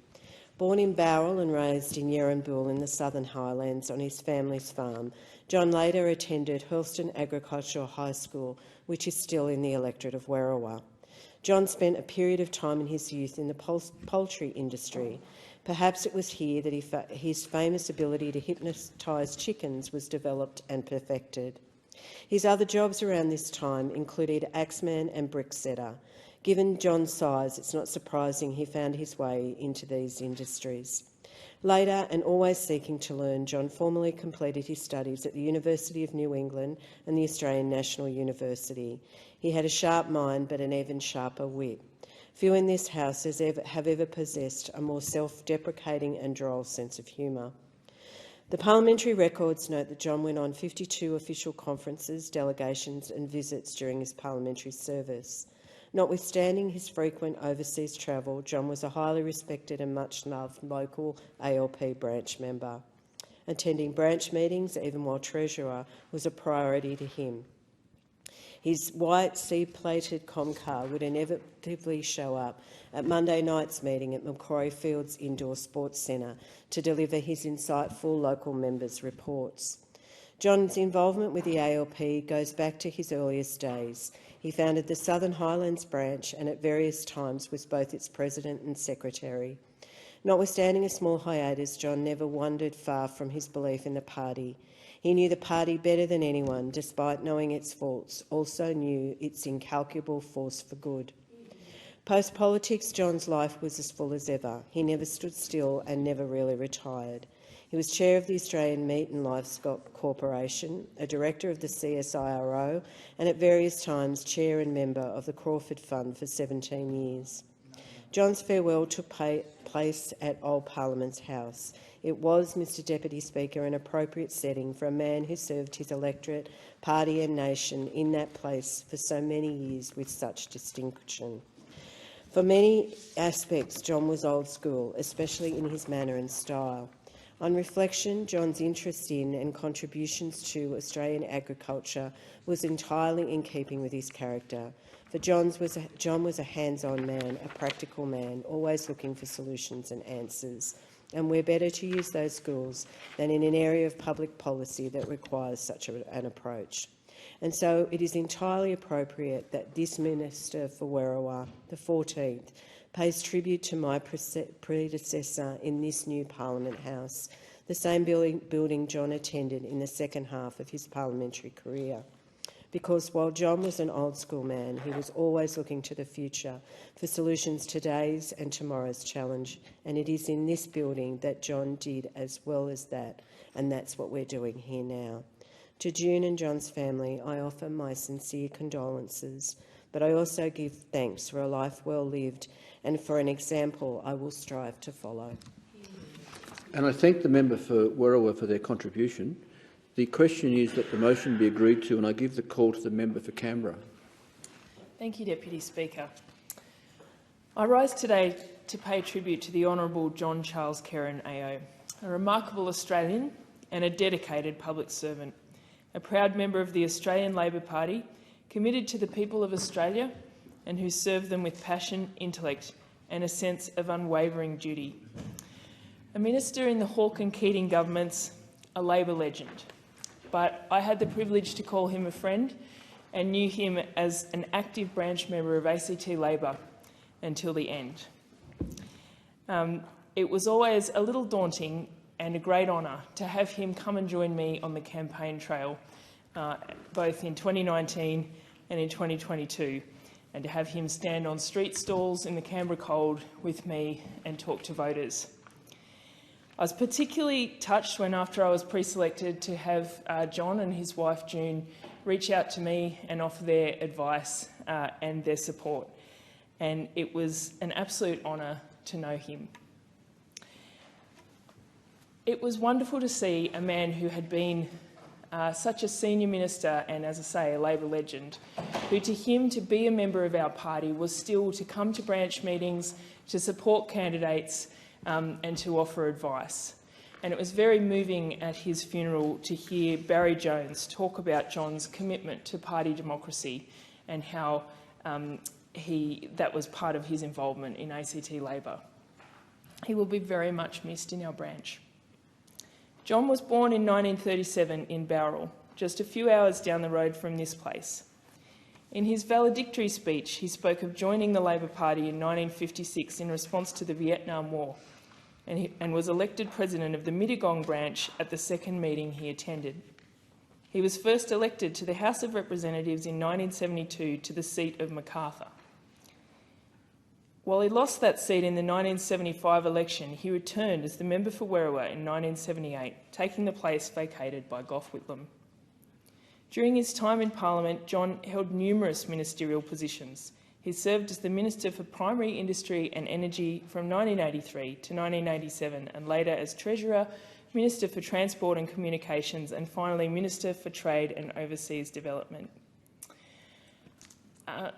Born in Bowral and raised in Yerrinbul in the Southern Highlands on his family's farm, John later attended Hurlston Agricultural High School, which is still in the electorate of Werriwa. John spent a period of time in his youth in the poultry industry. Perhaps it was here that his famous ability to hypnotise chickens was developed and perfected. His other jobs around this time included axeman and bricksetter. Given John's size, it's not surprising he found his way into these industries. Later, and always seeking to learn, John formally completed his studies at the University of New England and the Australian National University. He had a sharp mind but an even sharper wit. Few in this House have ever possessed a more self-deprecating and droll sense of humour. The parliamentary records note that John went on 52 official conferences, delegations and visits during his parliamentary service. Notwithstanding his frequent overseas travel, John was a highly respected and much-loved local ALP branch member. Attending branch meetings, even while Treasurer, was a priority to him. His white C-plated Comcar would inevitably show up at Monday night's meeting at Macquarie Fields Indoor Sports Centre to deliver his insightful local members' reports. John's involvement with the ALP goes back to his earliest days. He founded the Southern Highlands branch and at various times was both its president and secretary. Notwithstanding a small hiatus, John never wandered far from his belief in the party. He knew the party better than anyone, despite knowing its faults, also knew its incalculable force for good. Post-politics, John's life was as full as ever. He never stood still and never really retired. He was chair of the Australian Meat and Livestock Corporation, a director of the CSIRO, and at various times chair and member of the Crawford Fund for 17 years. John's farewell took place at Old Parliament's House. It was, Mr Deputy Speaker, an appropriate setting for a man who served his electorate, party and nation in that place for so many years with such distinction. For many aspects, John was old school, especially in his manner and style. On reflection, John's interest in and contributions to Australian agriculture was entirely in keeping with his character. For John was a hands-on man, a practical man, always looking for solutions and answers. And we're better to use those skills than in an area of public policy that requires such an approach. And so it is entirely appropriate that this Minister for Werriwa, the 14th, pays tribute to my predecessor in this new Parliament House, the same building John attended in the second half of his parliamentary career. Because while John was an old-school man, he was always looking to the future for solutions to today's and tomorrow's challenge, and it is in this building that John did as well as that, and that's what we're doing here now. To June and John's family, I offer my sincere condolences, but I also give thanks for a life well lived and for an example I will strive to follow. And I thank the member for Werriwa for their contribution. The question is that the motion be agreed to, and I give the call to the member for Canberra. Thank you, Deputy Speaker. I rise today to pay tribute to the Honourable John Charles Kerrin AO, a remarkable Australian and a dedicated public servant, a proud member of the Australian Labor Party, committed to the people of Australia and who served them with passion, intellect and a sense of unwavering duty. A minister in the Hawke and Keating governments, a Labor legend, but I had the privilege to call him a friend and knew him as an active branch member of ACT Labor until the end. It was always a little daunting and a great honour to have him come and join me on the campaign trail, both in 2019 and in 2022, and to have him stand on street stalls in the Canberra cold with me and talk to voters. I was particularly touched when, after I was pre-selected, to have John and his wife June reach out to me and offer their advice and their support. And it was an absolute honour to know him. It was wonderful to see a man who had been such a senior minister and, as I say, a Labor legend, who to him to be a member of our party was still to come to branch meetings, to support candidates and to offer advice. And it was very moving at his funeral to hear Barry Jones talk about John's commitment to party democracy and how that was part of his involvement in ACT Labor. He will be very much missed in our branch. John was born in 1937 in Bowral, just a few hours down the road from this place. In his valedictory speech, he spoke of joining the Labor Party in 1956 in response to the Vietnam War, and was elected president of the Mittagong branch at the second meeting he attended. He was first elected to the House of Representatives in 1972 to the seat of Macarthur. While he lost that seat in the 1975 election, he returned as the member for Werriwa in 1978, taking the place vacated by Gough Whitlam. During his time in Parliament, John held numerous ministerial positions. He served as the Minister for Primary Industry and Energy from 1983 to 1987, and later as Treasurer, Minister for Transport and Communications, and finally Minister for Trade and Overseas Development.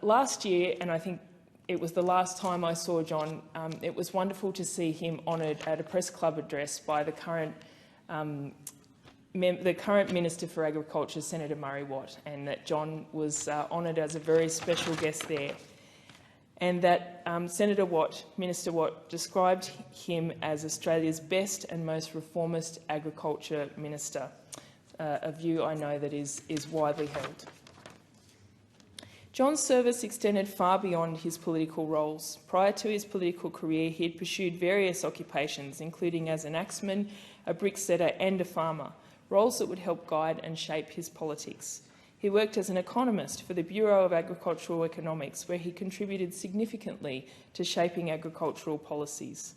Last year, and I think it was the last time I saw John, it was wonderful to see him honoured at a press club address by the current Minister for Agriculture, Senator Murray Watt, and that John was honoured as a very special guest there. And that Senator Watt, Minister Watt, described him as Australia's best and most reformist agriculture minister, a view I know that is widely held. John's service extended far beyond his political roles. Prior to his political career, he had pursued various occupations, including as an axeman, a bricksetter and a farmer, roles that would help guide and shape his politics. He worked as an economist for the Bureau of Agricultural Economics, where he contributed significantly to shaping agricultural policies.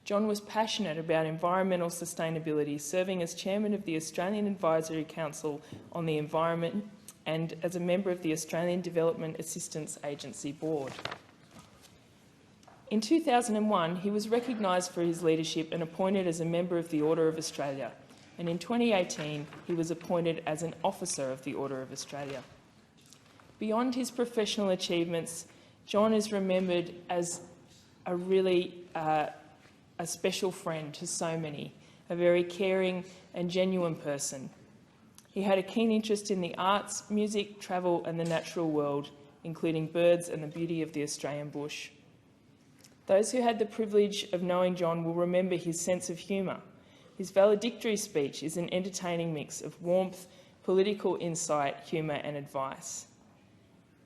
John was passionate about environmental sustainability, serving as chairman of the Australian Advisory Council on the Environment and as a member of the Australian Development Assistance Agency Board. In 2001, he was recognised for his leadership and appointed as a member of the Order of Australia, and in 2018 he was appointed as an officer of the Order of Australia. Beyond his professional achievements, John is remembered as a really a special friend to so many, a very caring and genuine person. He had a keen interest in the arts, music, travel and the natural world, including birds and the beauty of the Australian bush. Those who had the privilege of knowing John will remember his sense of humour. His valedictory speech is an entertaining mix of warmth, political insight, humour and advice.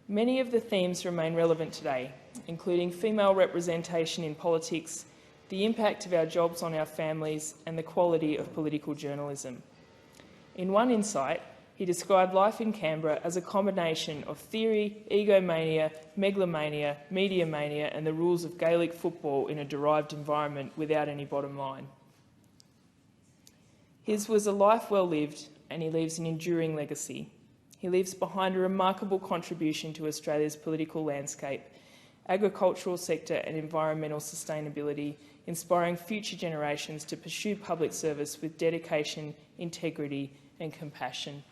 Many of the themes remain relevant today, including female representation in politics, the impact of our jobs on our families and the quality of political journalism. In one insight, he described life in Canberra as a combination of theory, egomania, megalomania, media mania and the rules of Gaelic football in a derived environment without any bottom line. His was a life well lived and he leaves an enduring legacy. He leaves behind a remarkable contribution to Australia's political landscape, agricultural sector and environmental sustainability, inspiring future generations to pursue public service with dedication, integrity and compassion.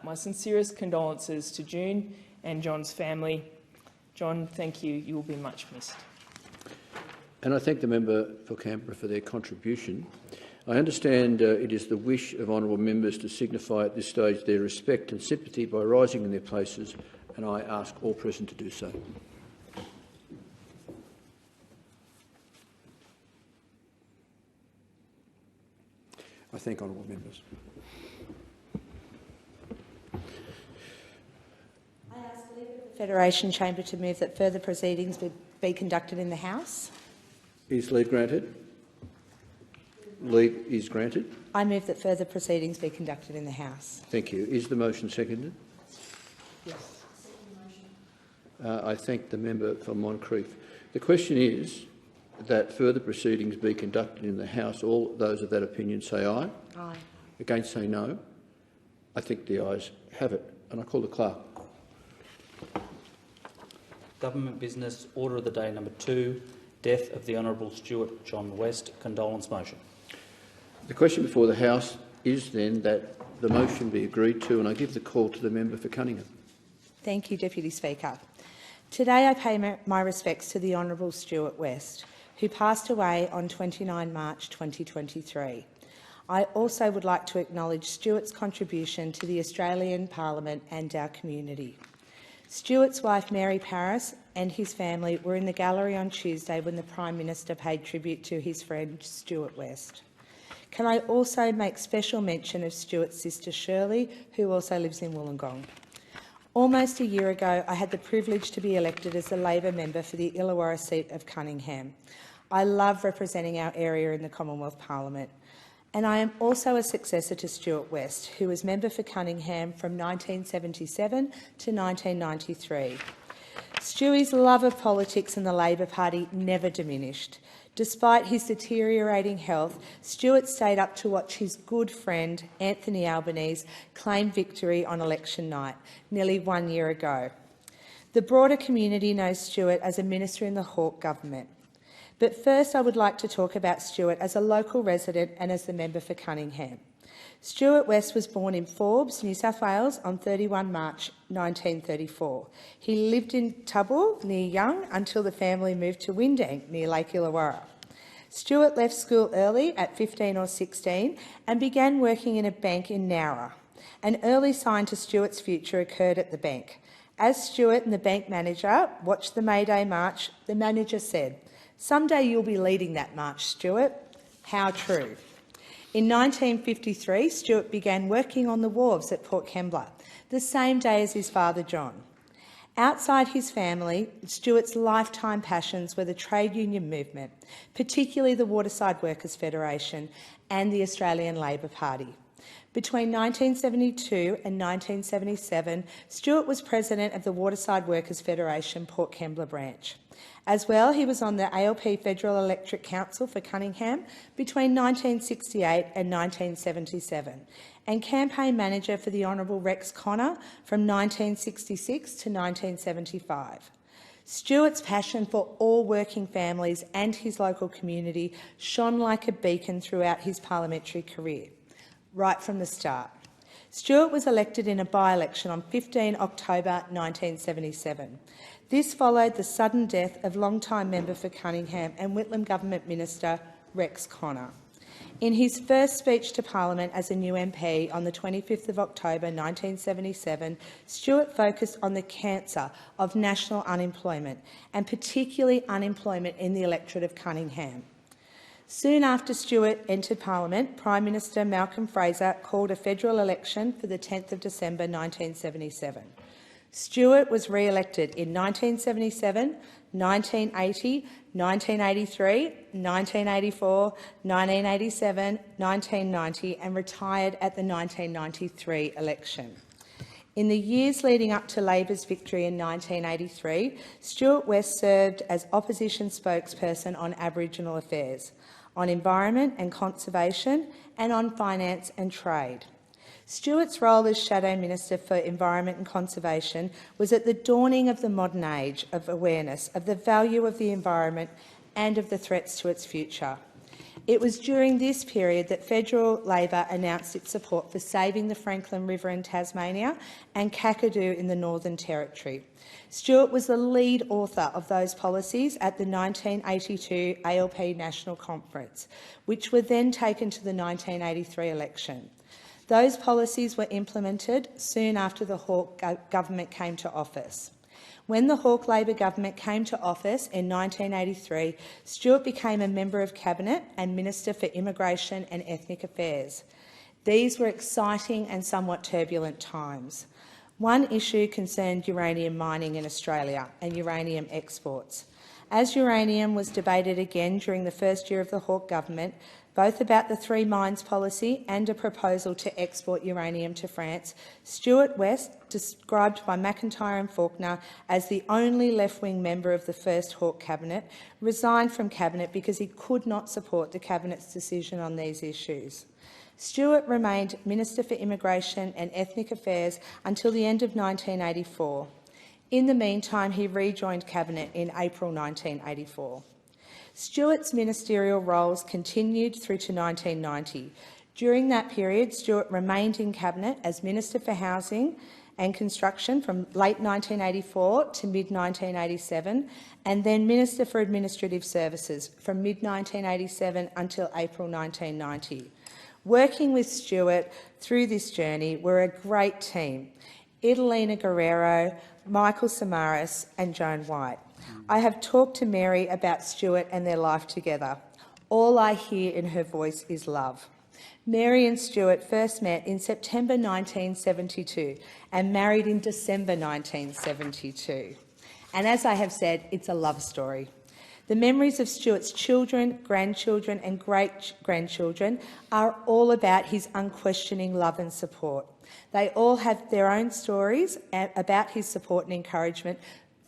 My sincerest condolences to June and John's family. John, thank you. You will be much missed. And I thank the member for Canberra for their contribution. I understand it is the wish of honourable members to signify at this stage their respect and sympathy by rising in their places, and I ask all present to do so. I thank honourable members. I ask the Leader of the Federation Chamber to move that further proceedings be conducted in the House. Is leave granted? Leave is granted. I move that further proceedings be conducted in the House. Thank you. Is the motion seconded? Yes. I thank the member for Moncrieff. The question is that further proceedings be conducted in the House. All those of that opinion say aye. Aye. Against say no. I think the ayes have it. And I call the clerk. Government business, order of the day number 2, death of the Honourable Stuart John West. Condolence motion. The question before the House is then that the motion be agreed to, and I give the call to the member for Cunningham. Thank you, Deputy Speaker. Today I pay my respects to the Honourable Stuart West, who passed away on 29 March 2023. I also would like to acknowledge Stuart's contribution to the Australian Parliament and our community. Stuart's wife Mary Paris and his family were in the gallery on Tuesday when the Prime Minister paid tribute to his friend Stuart West. Can I also make special mention of Stuart's sister Shirley, who also lives in Wollongong. Almost a year ago, I had the privilege to be elected as the Labor member for the Illawarra seat of Cunningham. I love representing our area in the Commonwealth Parliament. And I am also a successor to Stuart West, who was member for Cunningham from 1977 to 1993. Stewie's love of politics and the Labor Party never diminished. Despite his deteriorating health, Stuart stayed up to watch his good friend Anthony Albanese claim victory on election night, nearly 1 year ago. The broader community knows Stuart as a minister in the Hawke government. But first I would like to talk about Stuart as a local resident and as the member for Cunningham. Stuart West was born in Forbes, New South Wales on 31 March 1934. He lived in Tubble, near Young, until the family moved to Windang, near Lake Illawarra. Stuart left school early at 15 or 16 and began working in a bank in Nowra. An early sign to Stuart's future occurred at the bank. As Stuart and the bank manager watched the May Day march, the manager said, "Someday you'll be leading that march, Stuart." How true. In 1953, Stuart began working on the wharves at Port Kembla, the same day as his father John. Outside his family, Stuart's lifetime passions were the trade union movement, particularly the Waterside Workers' Federation and the Australian Labor Party. Between 1972 and 1977, Stuart was president of the Waterside Workers' Federation Port Kembla branch. As well, he was on the ALP Federal Electric Council for Cunningham between 1968 and 1977 and campaign manager for the Honourable Rex Connor from 1966 to 1975. Stuart's passion for all working families and his local community shone like a beacon throughout his parliamentary career, right from the start. Stuart was elected in a by-election on 15 October 1977. This followed the sudden death of long-time member for Cunningham and Whitlam Government Minister Rex Connor. In his first speech to Parliament as a new MP on the 25th of October 1977, Stuart focused on the cancer of national unemployment, and particularly unemployment in the electorate of Cunningham. Soon after Stuart entered Parliament, Prime Minister Malcolm Fraser called a federal election for the 10th of December 1977. Stuart was re-elected in 1977, 1980, 1983, 1984, 1987, 1990 and retired at the 1993 election. In the years leading up to Labor's victory in 1983, Stuart West served as opposition spokesperson on Aboriginal affairs, on environment and conservation and on finance and trade. Stuart's role as Shadow Minister for Environment and Conservation was at the dawning of the modern age of awareness of the value of the environment and of the threats to its future. It was during this period that federal Labor announced its support for saving the Franklin River in Tasmania and Kakadu in the Northern Territory. Stuart was the lead author of those policies at the 1982 ALP National Conference, which were then taken to the 1983 election. Those policies were implemented soon after the Hawke government came to office. When the Hawke Labor government came to office in 1983, Stuart became a member of Cabinet and Minister for Immigration and Ethnic Affairs. These were exciting and somewhat turbulent times. One issue concerned uranium mining in Australia and uranium exports. As uranium was debated again during the first year of the Hawke government, both about the Three Mines policy and a proposal to export uranium to France, Stuart West, described by McIntyre and Faulkner as the only left-wing member of the first Hawke cabinet, resigned from cabinet because he could not support the cabinet's decision on these issues. Stuart remained Minister for Immigration and Ethnic Affairs until the end of 1984. In the meantime, he rejoined cabinet in April 1984. Stuart's ministerial roles continued through to 1990. During that period, Stuart remained in cabinet as Minister for Housing and Construction from late 1984 to mid-1987, and then Minister for Administrative Services from mid-1987 until April 1990. Working with Stuart through this journey were a great team: Idalina Guerrero, Michael Samaras and Joan White. I have talked to Mary about Stuart and their life together. All I hear in her voice is love. Mary and Stuart first met in September 1972 and married in December 1972. And as I have said, it's a love story. The memories of Stuart's children, grandchildren and great-grandchildren are all about his unquestioning love and support. They all have their own stories about his support and encouragement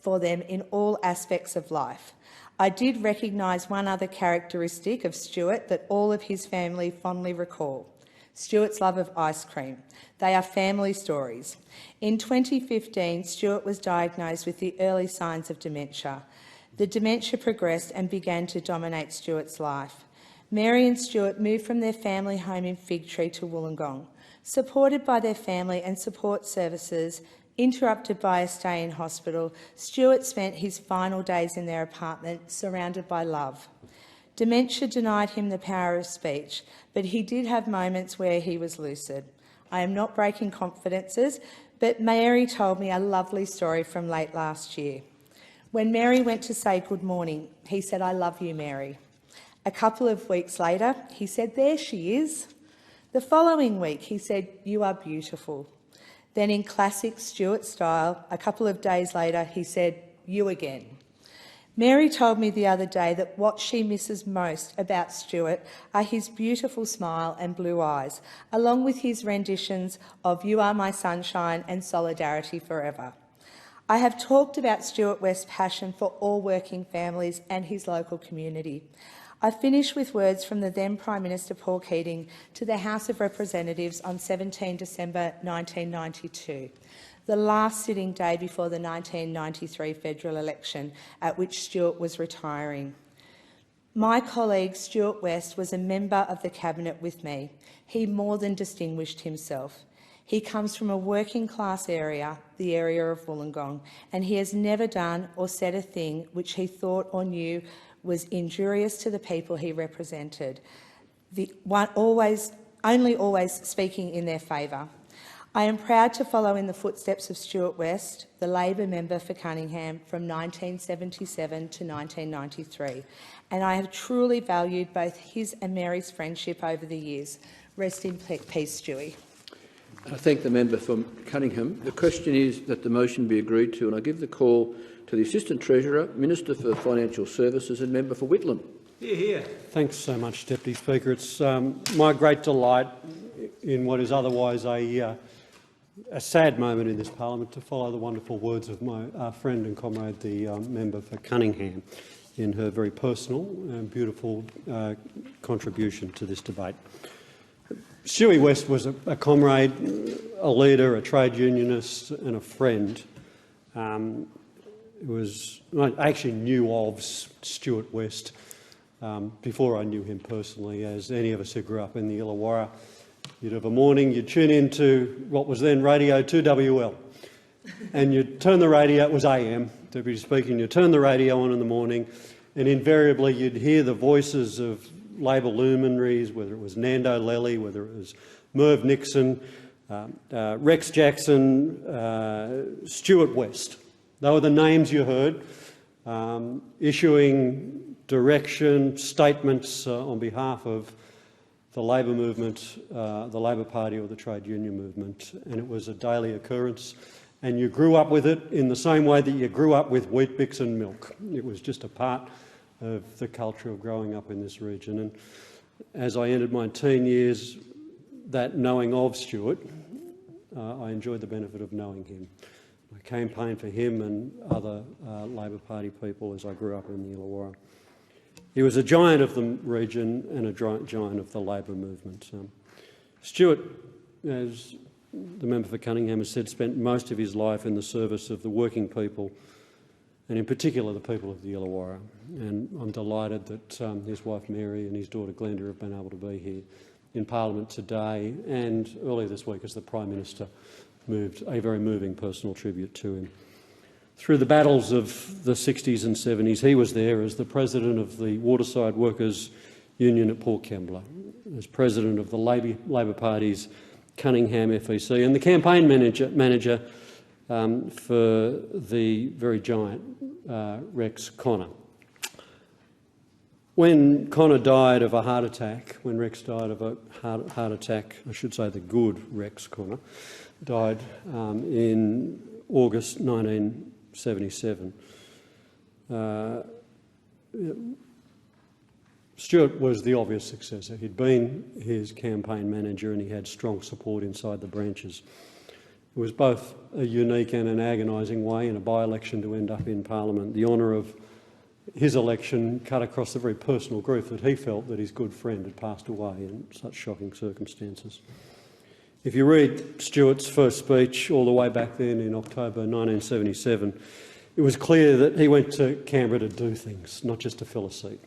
for them in all aspects of life. I did recognise one other characteristic of Stuart that all of his family fondly recall: Stuart's love of ice cream. They are family stories. In 2015, Stuart was diagnosed with the early signs of dementia. The dementia progressed and began to dominate Stuart's life. Mary and Stuart moved from their family home in Fig Tree to Wollongong. Supported by their family and support services, interrupted by a stay in hospital, Stuart spent his final days in their apartment, surrounded by love. Dementia denied him the power of speech, but he did have moments where he was lucid. I am not breaking confidences, but Mary told me a lovely story from late last year. When Mary went to say good morning, he said, "I love you, Mary." A couple of weeks later, he said, "There she is." The following week, he said, "You are beautiful." Then, in classic Stuart style, a couple of days later, he said, "You again." Mary told me the other day that what she misses most about Stuart are his beautiful smile and blue eyes, along with his renditions of "You Are My Sunshine" and "Solidarity Forever." I have talked about Stuart West's passion for all working families and his local community. I finish with words from the then Prime Minister Paul Keating to the House of Representatives on 17 December 1992, the last sitting day before the 1993 federal election, at which Stuart was retiring. My colleague Stuart West was a member of the Cabinet with me. He more than distinguished himself. He comes from a working-class area, the area of Wollongong, and he has never done or said a thing which he thought or knew was injurious to the people he represented, only always speaking in their favour. I am proud to follow in the footsteps of Stuart West, the Labor member for Cunningham from 1977 to 1993, and I have truly valued both his and Mary's friendship over the years. Rest in peace, Stewie. I thank the member from Cunningham. The question is that the motion be agreed to, and I give the call to the Assistant Treasurer, Minister for Financial Services and Member for Whitlam. Thanks so much, Deputy Speaker. It's my great delight in what is otherwise a sad moment in this parliament to follow the wonderful words of my friend and comrade, the member for Cunningham, in her very personal and beautiful contribution to this debate. Stewie West was a comrade, a leader, a trade unionist and a friend. I actually knew of Stuart West before I knew him personally. As any of us who grew up in the Illawarra, you'd have a morning, you'd tune into what was then Radio 2WL, and you'd turn the radio, it was AM, Deputy Speaker, and you'd turn the radio on in the morning, and invariably you'd hear the voices of Labor luminaries, whether it was Nando Lely, whether it was Merv Nixon, Rex Jackson, Stuart West. They were the names you heard, issuing direction, statements on behalf of the Labor movement, the Labor Party or the trade union movement, and it was a daily occurrence. and you grew up with it in the same way that you grew up with Weet-Bix and milk. It was just a part of the culture of growing up in this region. And as I entered my teen years, that knowing of Stuart, I enjoyed the benefit of knowing him. I campaigned for him and other Labor Party people as I grew up in the Illawarra. He was a giant of the region and a giant of the Labor movement. Stuart, as the member for Cunningham has said, spent most of his life in the service of the working people, and in particular the people of the Illawarra. And I'm delighted that his wife Mary and his daughter Glenda have been able to be here in Parliament today and earlier this week as the Prime Minister moved a very moving personal tribute to him. Through the battles of the 60s and 70s, he was there as the President of the Waterside Workers Union at Port Kembla, as President of the Labor Party's Cunningham FEC and the campaign manager for the very giant Rex Connor. When Connor died of a heart attack, when Rex died of a heart attack, I should say the good Rex Connor, died in August 1977, Stuart was the obvious successor. He'd been his campaign manager and he had strong support inside the branches. It was both a unique and an agonising way in a by-election to end up in Parliament. The honour of his election cut across the very personal grief that he felt that his good friend had passed away in such shocking circumstances. If you read Stuart's first speech all the way back then in October 1977, it was clear that he went to Canberra to do things, not just to fill a seat.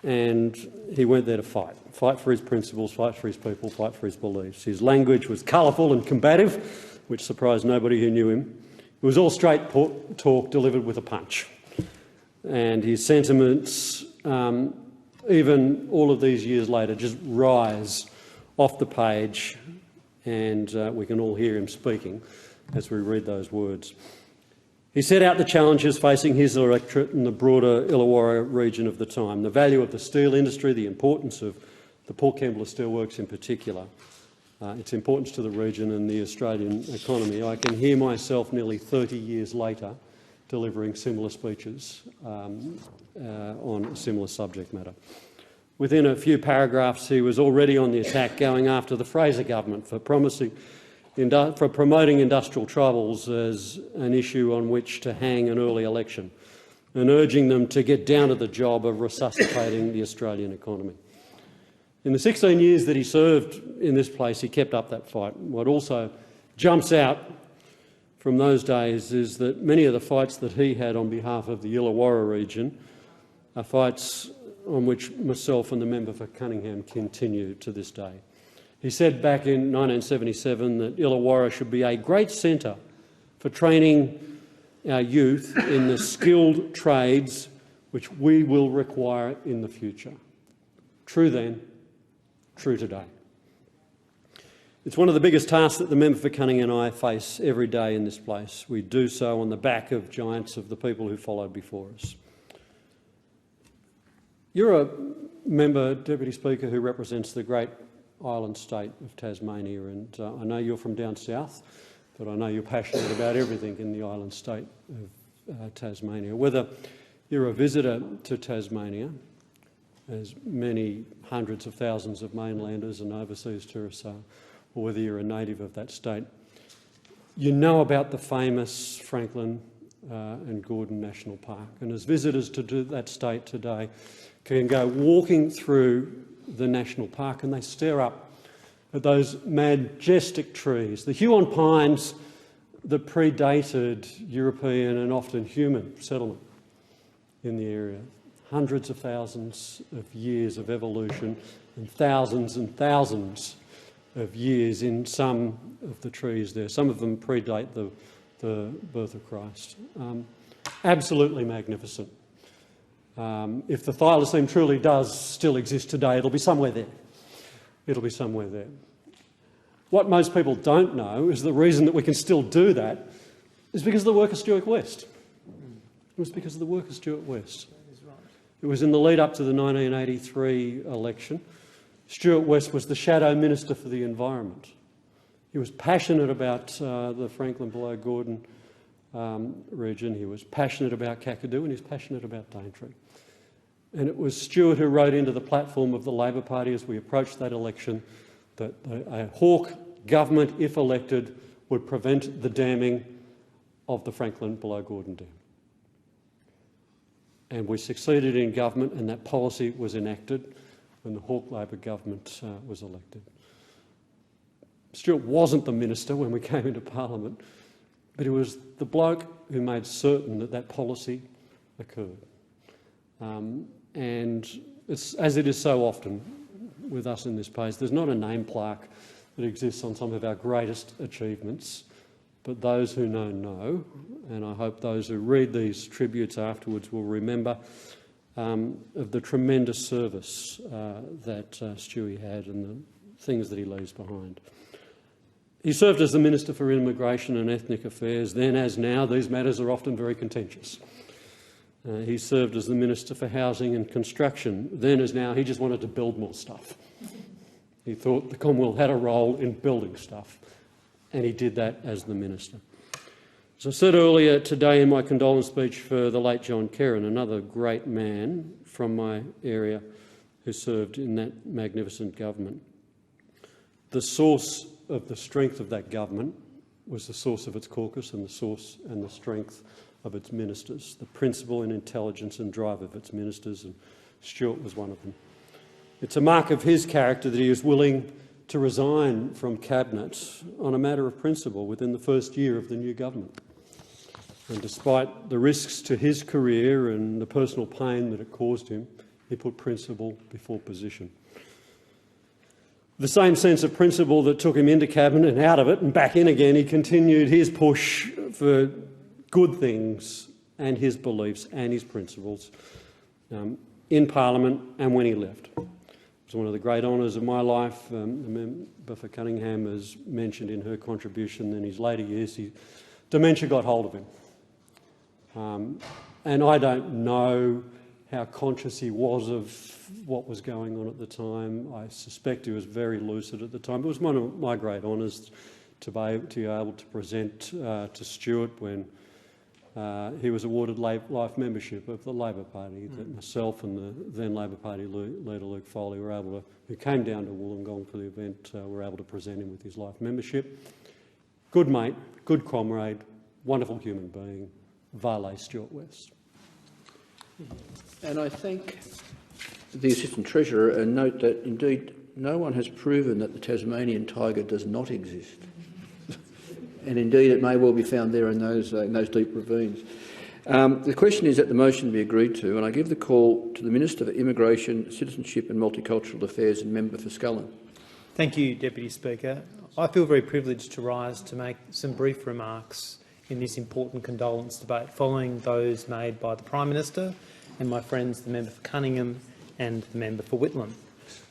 And he went there to fight for his principles, fight for his people, fight for his beliefs. His language was colourful and combative, which surprised nobody who knew him. It was all straight talk delivered with a punch. And his sentiments, even all of these years later, just rise off the page, and we can all hear him speaking as we read those words. He set out the challenges facing his electorate and the broader Illawarra region of the time, the value of the steel industry, the importance of the Port Kembla Steelworks in particular, its importance to the region and the Australian economy. I can hear myself nearly 30 years later delivering similar speeches on a similar subject matter. Within a few paragraphs, he was already on the attack, going after the Fraser government for promoting industrial troubles as an issue on which to hang an early election, and urging them to get down to the job of resuscitating the Australian economy. In the 16 years that he served in this place, he kept up that fight. What also jumps out from those days is that many of the fights that he had on behalf of the Illawarra region are fights on which myself and the member for Cunningham continue to this day. He said back in 1977 that Illawarra should be a great centre for training our youth in the skilled trades which we will require in the future. True then, true today. It's one of the biggest tasks that the member for Cunningham and I face every day in this place. We do so on the back of giants of the people who followed before us. You're a member, Deputy Speaker, who represents the great island state of Tasmania, and I know you're from down south, but I know you're passionate about everything in the island state of Tasmania. Whether you're a visitor to Tasmania, as many hundreds of thousands of mainlanders and overseas tourists are, or whether you're a native of that state, you know about the famous Franklin and Gordon National Park. And as visitors to that state today can go walking through the national park and they stare up at those majestic trees, the Huon pines that predated European and often human settlement in the area. Hundreds of thousands of years of evolution and thousands of years in some of the trees there. Some of them predate the birth of Christ. Absolutely magnificent. If the thylacine truly does still exist today, it'll be somewhere there. It'll be somewhere there. What most people don't know is the reason that we can still do that is because of the work of Stuart West. It was because of the work of Stuart West. It was in the lead up to the 1983 election. Stuart West was the Shadow Minister for the Environment. He was passionate about the Franklin below Gordon region. He was passionate about Kakadu, and he's passionate about Daintree. And it was Stuart who wrote into the platform of the Labor Party as we approached that election that a Hawke government, if elected, would prevent the damming of the Franklin below Gordon Dam. And we succeeded in government, and that policy was enacted when the Hawke Labor government was elected. Stuart wasn't the minister when we came into Parliament, but he was the bloke who made certain that that policy occurred. And it's, as it is so often with us in this place, there's not a name plaque that exists on some of our greatest achievements, but those who know, and I hope those who read these tributes afterwards will remember of the tremendous service that Stewie had and the things that he leaves behind. He served as the Minister for Immigration and Ethnic Affairs. Then, as now, these matters are often very contentious. He served as the Minister for Housing and Construction. Then, as now, he just wanted to build more stuff. He thought the Commonwealth had a role in building stuff, and he did that as the Minister. As I said earlier today in my condolence speech for the late John Kerin, another great man from my area who served in that magnificent government, the source of the strength of that government was the source of its caucus and the source and the strength of its ministers, the principle and intelligence and drive of its ministers, and Stuart was one of them. It's a mark of his character that he was willing to resign from Cabinet on a matter of principle within the first year of the new government. And despite the risks to his career and the personal pain that it caused him, he put principle before position. The same sense of principle that took him into Cabinet and out of it and back in again, he continued his push for good things and his beliefs and his principles in Parliament and when he left. It was one of the great honours of my life. The member for Cunningham has mentioned in her contribution in his later years, dementia got hold of him. And I don't know how conscious he was of what was going on at the time. I suspect he was very lucid at the time. It was one of my great honours to be able to present to Stuart when he was awarded life membership of the Labor Party, that myself and the then Labor Party leader Luke Foley were able to, who came down to Wollongong for the event, were able to present him with his life membership. Good mate, good comrade, wonderful human being, Vale Stuart West. And I thank the Assistant Treasurer and note that indeed no one has proven that the Tasmanian tiger does not exist. And indeed it may well be found there in those deep ravines. The question is that the motion be agreed to, and I give the call to the Minister for Immigration, Citizenship and Multicultural Affairs and Member for Scullin. Thank you, Deputy Speaker. I feel very privileged to rise to make some brief remarks in this important condolence debate following those made by the Prime Minister and my friends, the member for Cunningham and the member for Whitlam.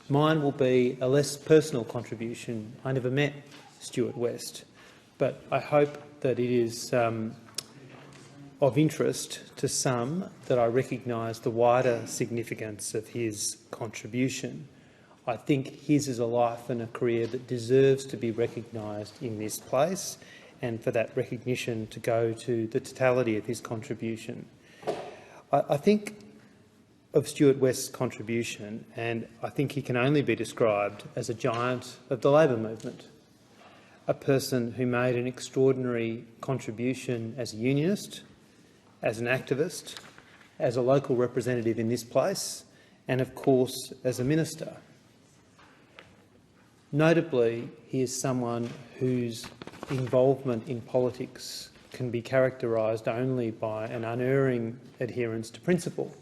Mine will be a less personal contribution. I never met Stuart West, but I hope that it is of interest to some that I recognise the wider significance of his contribution. I think his is a life and a career that deserves to be recognised in this place, and for that recognition to go to the totality of his contribution. I think of Stuart West's contribution, and I think he can only be described as a giant of the Labor movement, a person who made an extraordinary contribution as a unionist, as an activist, as a local representative in this place, and of course as a minister. Notably, he is someone whose involvement in politics can be characterised only by an unerring adherence to principle,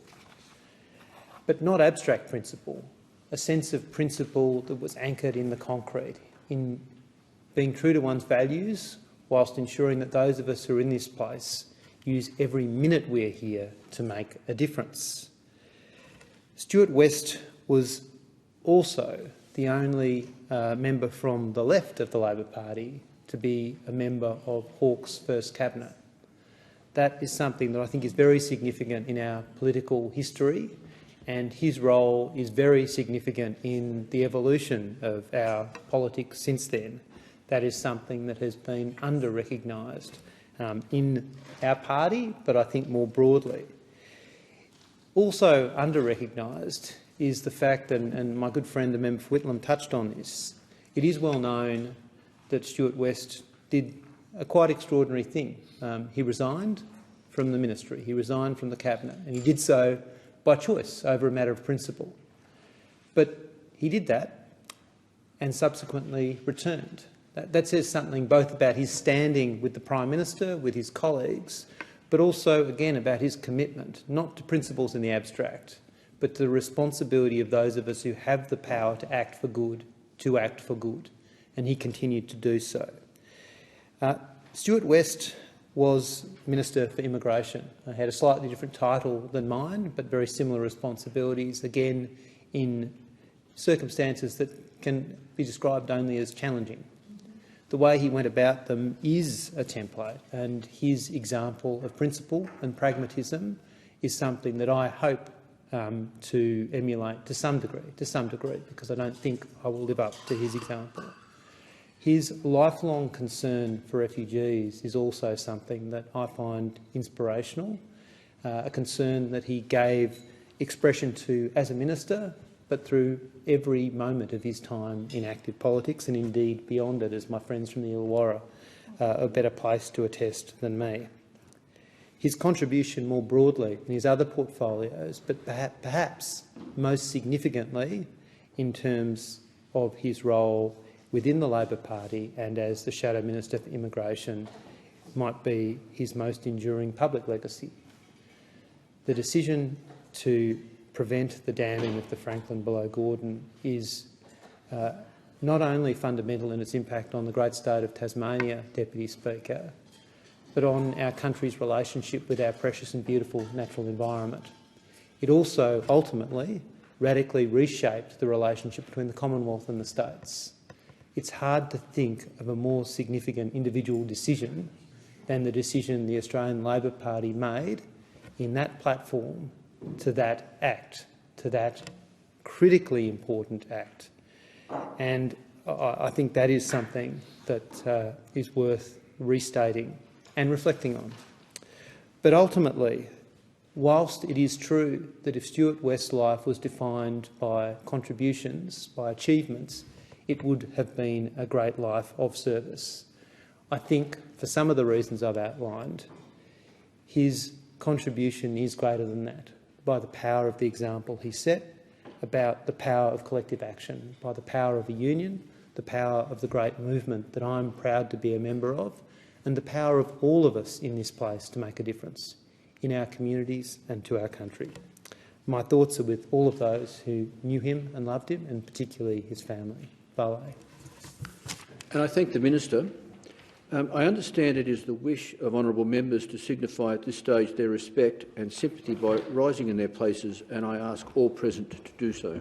but not abstract principle, a sense of principle that was anchored in the concrete, in being true to one's values whilst ensuring that those of us who are in this place use every minute we're here to make a difference. Stuart West was also the only member from the left of the Labor Party to be a member of Hawke's first cabinet. That is something that I think is very significant in our political history, and his role is very significant in the evolution of our politics since then, that is something that has been under-recognised in our party, but I think more broadly. Also under-recognised is the fact, and my good friend the member for Whitlam touched on this, it is well known that Stuart West did a quite extraordinary thing. He resigned from the ministry, he resigned from the cabinet, and he did so by choice over a matter of principle. But he did that and subsequently returned. That says something both about his standing with the Prime Minister, with his colleagues, but also, again, about his commitment, not to principles in the abstract, but to the responsibility of those of us who have the power to act for good, and he continued to do so. Stuart West was Minister for Immigration. He had a slightly different title than mine, but very similar responsibilities, again, in circumstances that can be described only as challenging. The way he went about them is a template, and his example of principle and pragmatism is something that I hope to emulate to some degree, because I don't think I will live up to his example. His lifelong concern for refugees is also something that I find inspirational, a concern that he gave expression to as a minister, but through every moment of his time in active politics, and indeed beyond it, as my friends from the Illawarra are better placed to attest than me. His contribution more broadly in his other portfolios, but perhaps most significantly in terms of his role within the Labor Party and as the Shadow Minister for Immigration, might be his most enduring public legacy. The decision to prevent the damming of the Franklin below Gordon is not only fundamental in its impact on the great state of Tasmania, Deputy Speaker, but on our country's relationship with our precious and beautiful natural environment. It also ultimately radically reshaped the relationship between the Commonwealth and the states. It's hard to think of a more significant individual decision than the decision the Australian Labor Party made in that platform to that act, to that critically important act. And I think that is something that is worth restating and reflecting on. But ultimately, whilst it is true that if Stuart West's life was defined by contributions, by achievements, it would have been a great life of service. I think, for some of the reasons I've outlined, his contribution is greater than that, by the power of the example he set, about the power of collective action, by the power of a union, the power of the great movement that I'm proud to be a member of, and the power of all of us in this place to make a difference in our communities and to our country. My thoughts are with all of those who knew him and loved him, and particularly his family. Vale. And I thank the Minister. I understand it is the wish of honourable members to signify at this stage their respect and sympathy by rising in their places, and I ask all present to do so.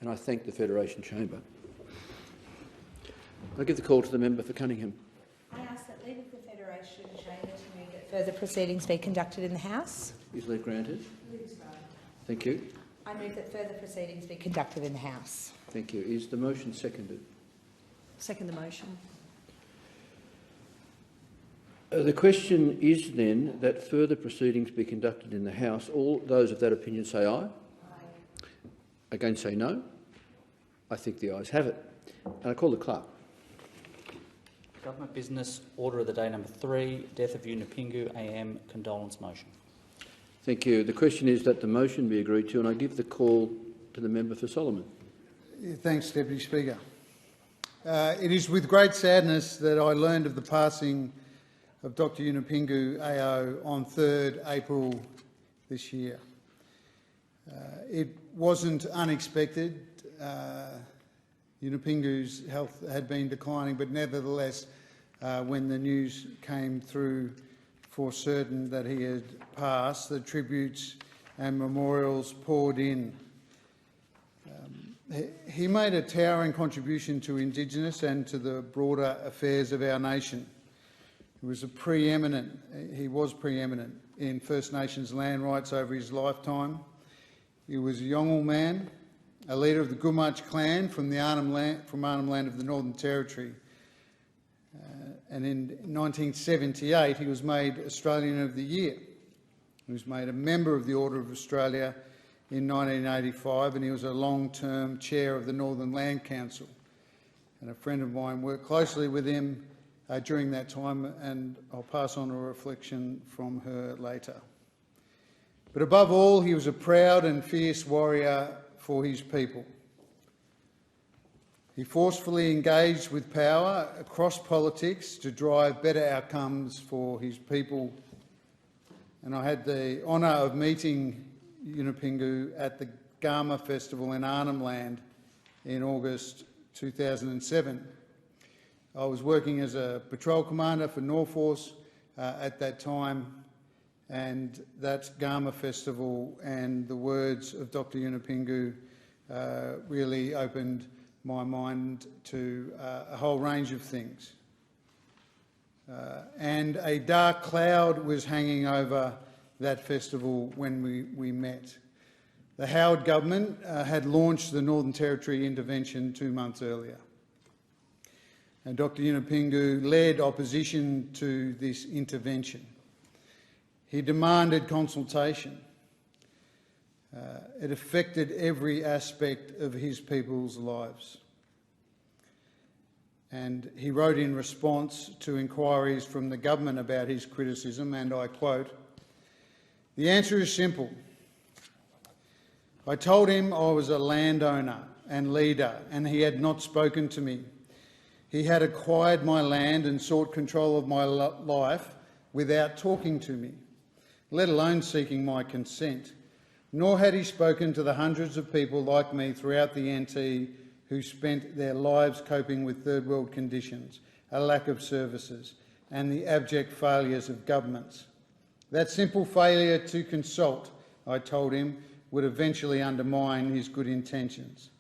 And I thank the Federation Chamber. I give the call to the member for Cunningham. I ask that leave of the Federation Chamber to move that further proceedings be conducted in the House. Is leave granted? Thank you. I move that further proceedings be conducted in the House. Thank you. Is the motion seconded? Second the motion. The question is then that further proceedings be conducted in the House. All those of that opinion say aye. Aye. Again say no. I think the ayes have it. And I call the clerk. Government Business Order of the Day number 3, Death of Yunupingu AM Condolence Motion. Thank you. The question is that the motion be agreed to, and I give the call to the member for Solomon. Thanks, Deputy Speaker. It is with great sadness that I learned of the passing of Dr Yunupingu AO on 3rd April this year. It wasn't unexpected. Yunupingu's health had been declining, but nevertheless, when the news came through for certain that he had passed, the tributes and memorials poured in. He made a towering contribution to Indigenous and to the broader affairs of our nation. He was preeminent in First Nations land rights over his lifetime. He was a Yolngu man, a leader of the Gumatj clan from Arnhem Land of the Northern Territory. And in 1978, he was made Australian of the Year. He was made a member of the Order of Australia in 1985, and he was a long-term chair of the Northern Land Council. And a friend of mine worked closely with him during that time, and I'll pass on a reflection from her later. But above all, he was a proud and fierce warrior for his people. He forcefully engaged with power across politics to drive better outcomes for his people. And I had the honour of meeting Yunupingu at the Gama Festival in Arnhem Land in August 2007. I was working as a patrol commander for Norforce at that time, and that Gama Festival and the words of Dr Yunupingu really opened my mind to a whole range of things. And a dark cloud was hanging over that festival when we met. The Howard government had launched the Northern Territory intervention 2 months earlier. And Dr Yunupingu led opposition to this intervention. He demanded consultation. It affected every aspect of his people's lives. And he wrote in response to inquiries from the government about his criticism, and I quote, "The answer is simple. I told him I was a landowner and leader, and he had not spoken to me. He had acquired my land and sought control of my life without talking to me, let alone seeking my consent. Nor had he spoken to the hundreds of people like me throughout the NT who spent their lives coping with third world conditions, a lack of services, and the abject failures of governments. That simple failure to consult, I told him, would eventually undermine his good intentions.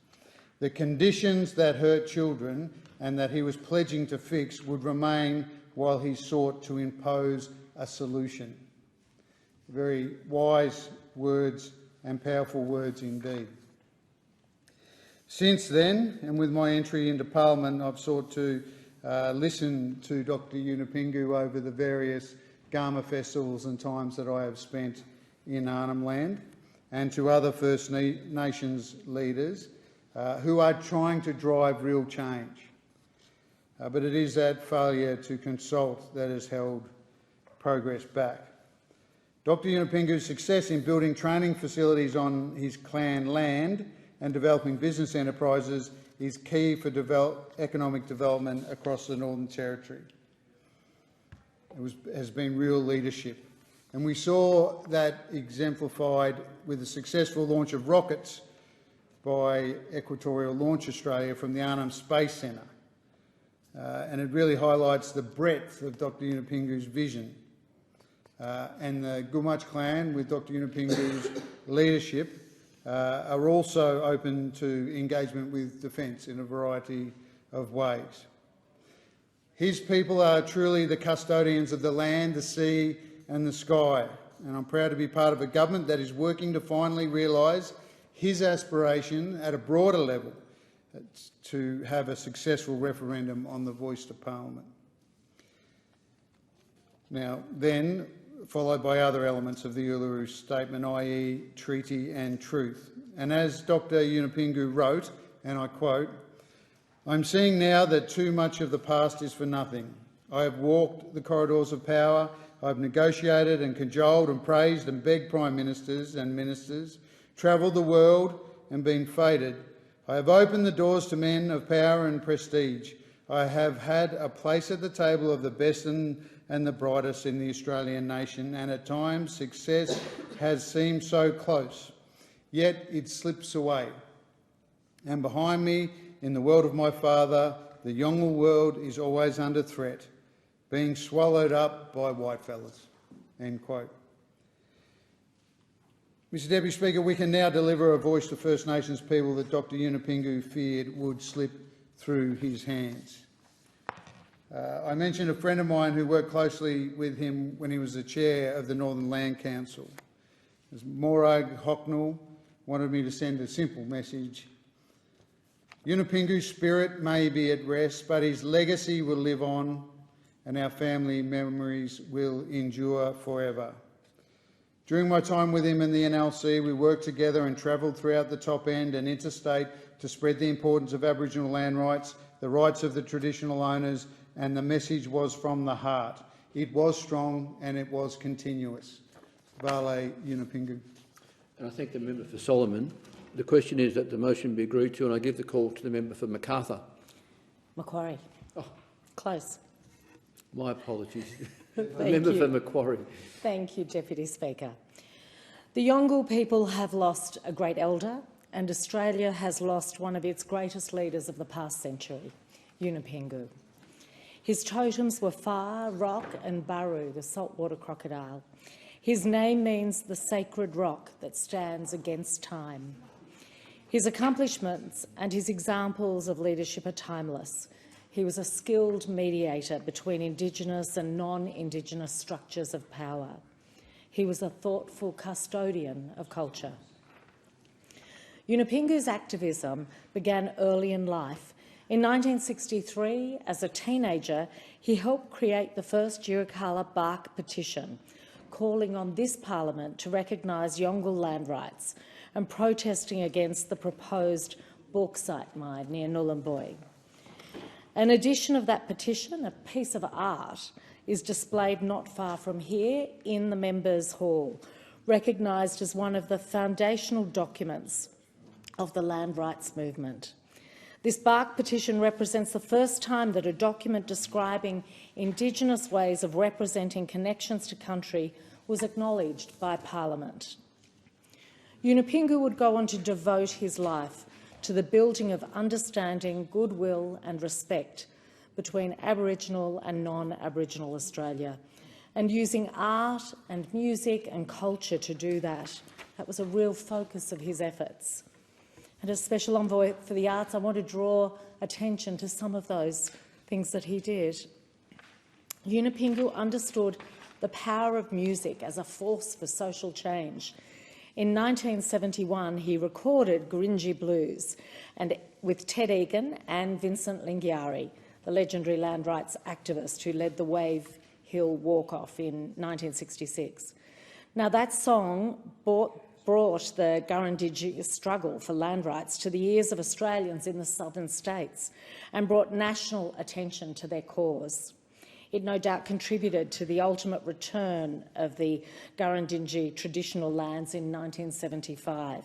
The conditions that hurt children and that he was pledging to fix would remain while he sought to impose a solution." Very wise words and powerful words indeed. Since then, and with my entry into Parliament, I've sought to listen to Dr Yunupingu over the various Gama festivals and times that I have spent in Arnhem Land, and to other First Nations leaders who are trying to drive real change. But it is that failure to consult that has held progress back. Dr Yunupingu's success in building training facilities on his clan land and developing business enterprises is key for economic development across the Northern Territory. It has been real leadership. And we saw that exemplified with the successful launch of rockets by Equatorial Launch Australia from the Arnhem Space Centre. And it really highlights the breadth of Dr Yunupingu's vision. And the Gumatj clan, with Dr Yunupingu's leadership, are also open to engagement with defence in a variety of ways. His people are truly the custodians of the land, the sea and the sky, and I'm proud to be part of a government that is working to finally realise his aspiration at a broader level to have a successful referendum on the voice to Parliament. Now, then, followed by other elements of the Uluru Statement, i.e. treaty and truth. And as Dr Yunupingu wrote, and I quote, "I'm seeing now that too much of the past is for nothing. I have walked the corridors of power, I have negotiated and cajoled and praised and begged Prime Ministers and Ministers, travelled the world and been feted. I have opened the doors to men of power and prestige. I have had a place at the table of the best and the brightest in the Australian nation, and at times success has seemed so close, yet it slips away. And behind me, in the world of my father, the Yolngu world is always under threat, being swallowed up by whitefellas." End quote. Mr Deputy Speaker, we can now deliver a voice to First Nations people that Dr Yunupingu feared would slip through his hands. I mentioned a friend of mine who worked closely with him when he was the chair of the Northern Land Council. It was Morag Hocknell, wanted me to send a simple message. Yunupingu's spirit may be at rest, but his legacy will live on and our family memories will endure forever. During my time with him in the NLC, we worked together and travelled throughout the top end and interstate to spread the importance of Aboriginal land rights, the rights of the traditional owners, and the message was from the heart. It was strong and it was continuous. Vale Yunupingu. And I thank the member for Solomon. The question is that the motion be agreed to, and I give the call to the member for Macarthur. Macquarie. Oh. Close. My apologies. The Thank member you. for Macquarie. Thank you, Deputy Speaker. The Yolngu people have lost a great elder, and Australia has lost one of its greatest leaders of the past century, Yunupingu. His totems were Far, Rock and Baru, the saltwater crocodile. His name means the sacred rock that stands against time. His accomplishments and his examples of leadership are timeless. He was a skilled mediator between Indigenous and non-Indigenous structures of power. He was a thoughtful custodian of culture. Yunupingu's activism began early in life. In 1963, as a teenager, he helped create the first Yirrkala bark petition, calling on this parliament to recognise Yolngu land rights and protesting against the proposed bauxite mine near Nhulunbuy. An edition of that petition, a piece of art, is displayed not far from here in the Members' Hall, recognised as one of the foundational documents of the land rights movement. This bark petition represents the first time that a document describing Indigenous ways of representing connections to country was acknowledged by Parliament. Yunupingu would go on to devote his life to the building of understanding, goodwill and respect between Aboriginal and non-Aboriginal Australia, and using art and music and culture to do that. That was a real focus of his efforts. And as Special Envoy for the Arts, I want to draw attention to some of those things that he did. Yunupingu understood the power of music as a force for social change. In 1971, he recorded Gurindji Blues and with Ted Egan and Vincent Lingiari, the legendary land rights activist who led the Wave Hill Walk-Off in 1966. Now, that song brought the Gurindji struggle for land rights to the ears of Australians in the southern states and brought national attention to their cause. It no doubt contributed to the ultimate return of the Gurindji traditional lands in 1975.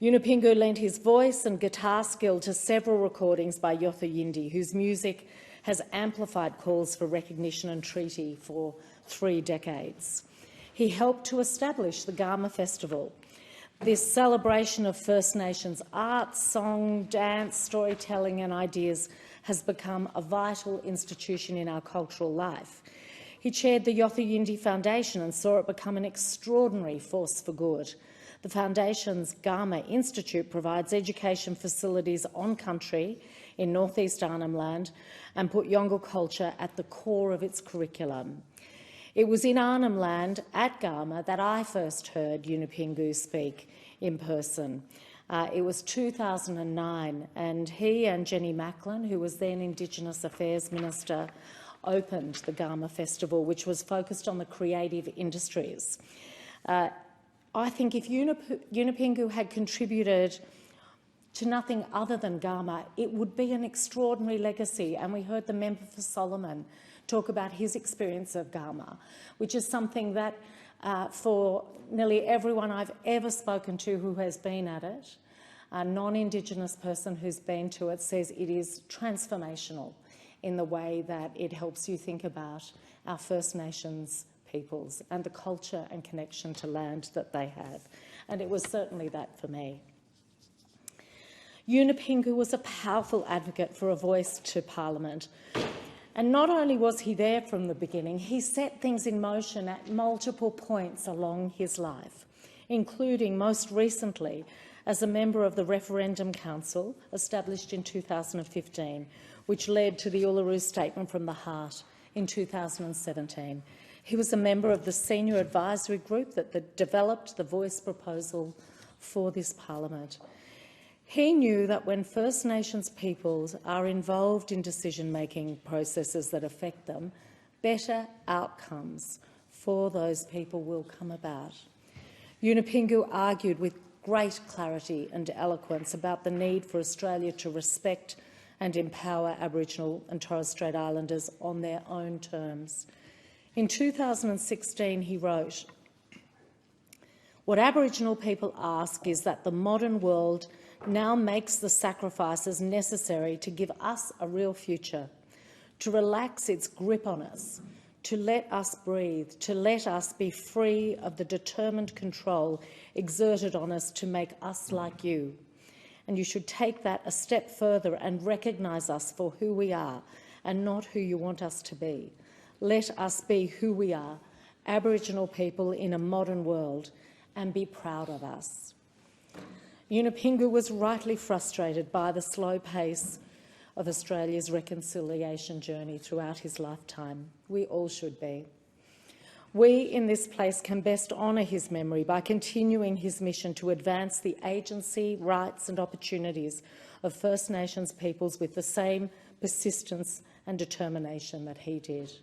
Yunupingu lent his voice and guitar skill to several recordings by Yothu Yindi, whose music has amplified calls for recognition and treaty for 3 decades. He helped to establish the Garma Festival. This celebration of First Nations art, song, dance, storytelling and ideas has become a vital institution in our cultural life. He chaired the Yothu Yindi Foundation and saw it become an extraordinary force for good. The Foundation's Garma Institute provides education facilities on country in northeast Arnhem Land and put Yolngu culture at the core of its curriculum. It was in Arnhem Land at Garma that I first heard Yunupingu speak in person. It was 2009, and he and Jenny Macklin, who was then Indigenous Affairs Minister, opened the Garma Festival, which was focused on the creative industries. I think if Yunupingu had contributed to nothing other than Garma, it would be an extraordinary legacy, and we heard the member for Solomon talk about his experience of Garma, which is something that for nearly everyone I've ever spoken to who has been at it, a non-Indigenous person who's been to it says it is transformational in the way that it helps you think about our First Nations peoples and the culture and connection to land that they have. And it was certainly that for me. Yunupingu was a powerful advocate for a voice to Parliament. And not only was he there from the beginning, he set things in motion at multiple points along his life, including most recently as a member of the Referendum Council established in 2015, which led to the Uluru Statement from the Heart in 2017. He was a member of the senior advisory group that developed the Voice proposal for this parliament. He knew that when First Nations peoples are involved in decision-making processes that affect them, better outcomes for those people will come about. Yunupingu argued with great clarity and eloquence about the need for Australia to respect and empower Aboriginal and Torres Strait Islanders on their own terms. In 2016, he wrote, "What Aboriginal people ask is that the modern world now makes the sacrifices necessary to give us a real future, to relax its grip on us, to let us breathe, to let us be free of the determined control exerted on us to make us like you. And you should take that a step further and recognise us for who we are and not who you want us to be. Let us be who we are, Aboriginal people in a modern world, and be proud of us." Yunupingu was rightly frustrated by the slow pace of Australia's reconciliation journey throughout his lifetime. We all should be. We in this place can best honour his memory by continuing his mission to advance the agency, rights and opportunities of First Nations peoples with the same persistence and determination that he did.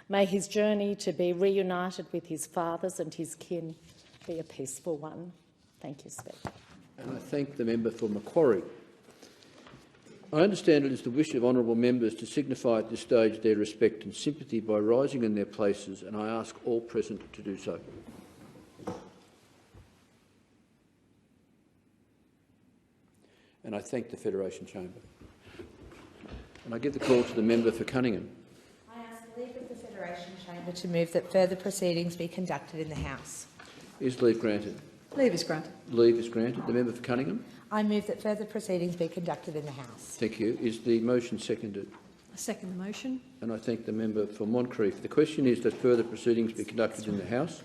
May his journey to be reunited with his fathers and his kin be a peaceful one. Thank you, Speaker. And I thank the member for Macquarie. I understand it is the wish of honourable members to signify at this stage their respect and sympathy by rising in their places, and I ask all present to do so. And I thank the Federation Chamber. And I give the call to the member for Cunningham. I ask leave of the Federation Chamber to move that further proceedings be conducted in the House. Is leave granted? Leave is granted. Leave is granted. The member for Cunningham. I move that further proceedings be conducted in the House. Thank you. Is the motion seconded? I second the motion. And I thank the member for Moncrieff. The question is that further proceedings be conducted in the House.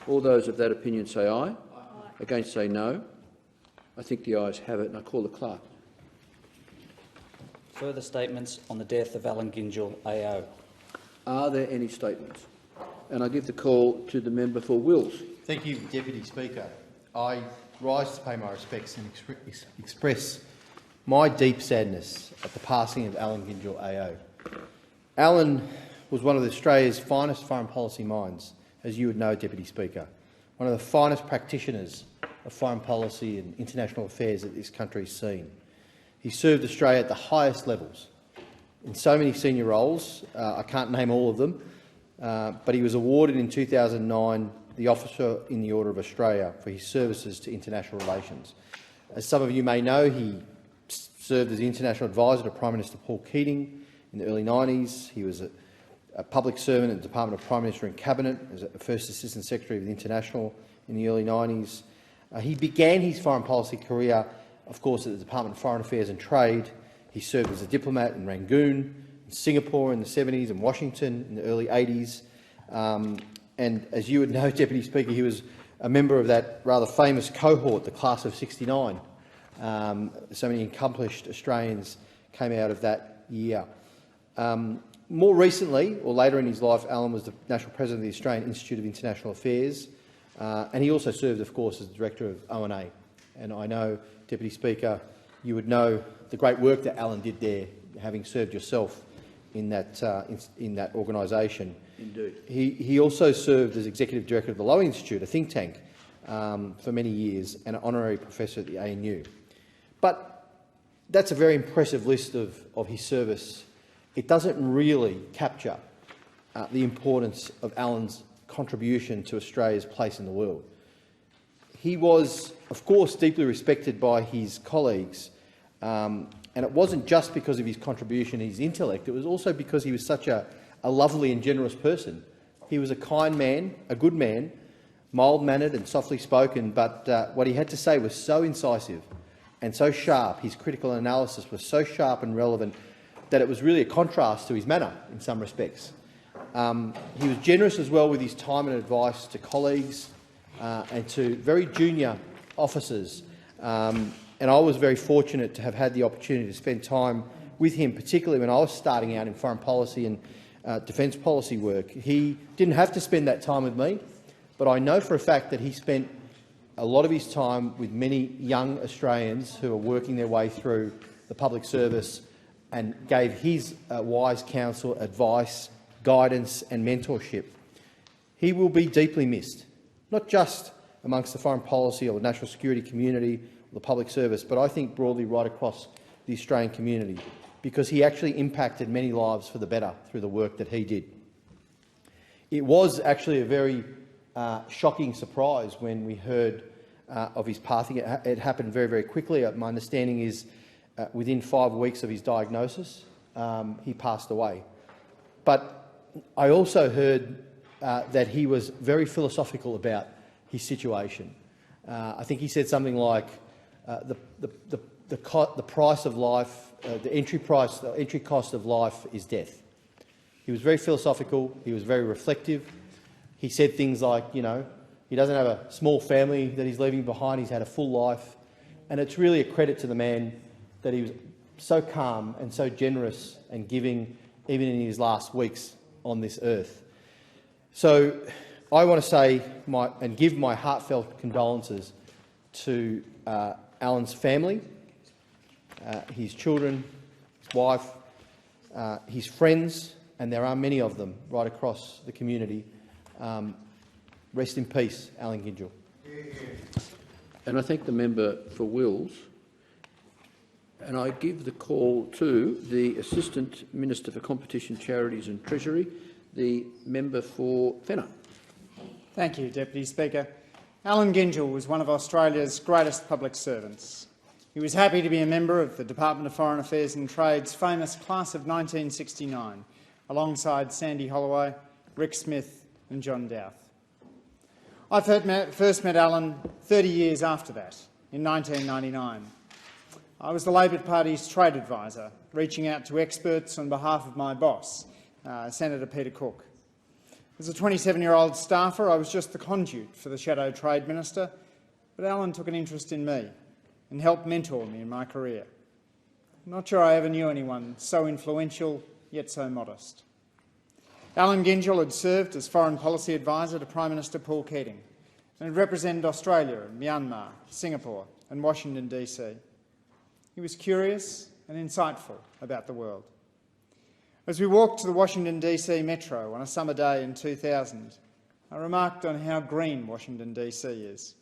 All those of that opinion say aye. Aye. Against say no. I think the ayes have it, and I call the clerk. Further statements on the death of Alan Gyngell AO. Are there any statements? And I give the call to the member for Wills. Thank you, Deputy Speaker. I rise to pay my respects and express my deep sadness at the passing of Alan Gyngell AO. Alan was one of Australia's finest foreign policy minds, as you would know, Deputy Speaker, one of the finest practitioners of foreign policy and international affairs that this country has seen. He served Australia at the highest levels in so many senior roles. I can't name all of them, but he was awarded in 2009 the Officer in the Order of Australia for his services to international relations. As some of you may know, he served as the international advisor to Prime Minister Paul Keating in the early 90s. He was a public servant in the Department of Prime Minister and Cabinet, as a First Assistant Secretary of the International in the early 90s. He began his foreign policy career, of course, at the Department of Foreign Affairs and Trade. He served as a diplomat in Rangoon, in Singapore in the 70s, and Washington in the early 80s. And as you would know, Deputy Speaker, he was a member of that rather famous cohort, the Class of '69. So many accomplished Australians came out of that year. More recently, or later in his life, Alan was the National President of the Australian Institute of International Affairs, and he also served, of course, as the Director of ONA. And I know, Deputy Speaker, you would know the great work that Alan did there, having served yourself in that organisation. Indeed. He also served as Executive Director of the Lowy Institute, a think tank, for many years, and an honorary professor at the ANU. But that's a very impressive list of his service. It doesn't really capture the importance of Alan's contribution to Australia's place in the world. He was, of course, deeply respected by his colleagues, and it wasn't just because of his contribution and his intellect, it was also because he was such a lovely and generous person. He was a kind man, a good man, mild-mannered and softly spoken, but what he had to say was so incisive and so sharp, his critical analysis was so sharp and relevant that it was really a contrast to his manner in some respects. He was generous as well with his time and advice to colleagues and to very junior officers. And I was very fortunate to have had the opportunity to spend time with him, particularly when I was starting out in foreign policy and defence policy work. He didn't have to spend that time with me, but I know for a fact that he spent a lot of his time with many young Australians who are working their way through the public service and gave his wise counsel, advice, guidance and mentorship. He will be deeply missed, not just amongst the foreign policy or the national security community or the public service, but I think broadly right across the Australian community, because he actually impacted many lives for the better through the work that he did. It was actually a very shocking surprise when we heard of his passing. It happened very, very quickly. My understanding is within 5 weeks of his diagnosis, he passed away. But I also heard that he was very philosophical about his situation. I think he said something like the price of life, the entry cost of life is death. He was very philosophical. He was very reflective. He said things like, you know, he doesn't have a small family that he's leaving behind. He's had a full life, and it's really a credit to the man that he was so calm and so generous and giving, even in his last weeks on this earth. So I want to say and give my heartfelt condolences to Alan's family, his children, his wife, his friends, and there are many of them right across the community. Rest in peace, Alan Gyngell. And I thank the member for Wills. And I give the call to the Assistant Minister for Competition, Charities and Treasury, the member for Fenner. Thank you, Deputy Speaker. Alan Gyngell was one of Australia's greatest public servants. He was happy to be a member of the Department of Foreign Affairs and Trade's famous class of 1969, alongside Sandy Holloway, Rick Smith and John Dowth. I first met Alan 30 years after that, in 1999. I was the Labor Party's trade advisor, reaching out to experts on behalf of my boss, Senator Peter Cook. As a 27-year-old staffer, I was just the conduit for the Shadow Trade Minister, but Alan took an interest in me and helped mentor me in my career. I'm not sure I ever knew anyone so influential, yet so modest. Alan Gyngell had served as Foreign Policy Advisor to Prime Minister Paul Keating and had represented Australia in Myanmar, Singapore and Washington DC. He was curious and insightful about the world. As we walked to the Washington DC Metro on a summer day in 2000, I remarked on how green Washington DC is.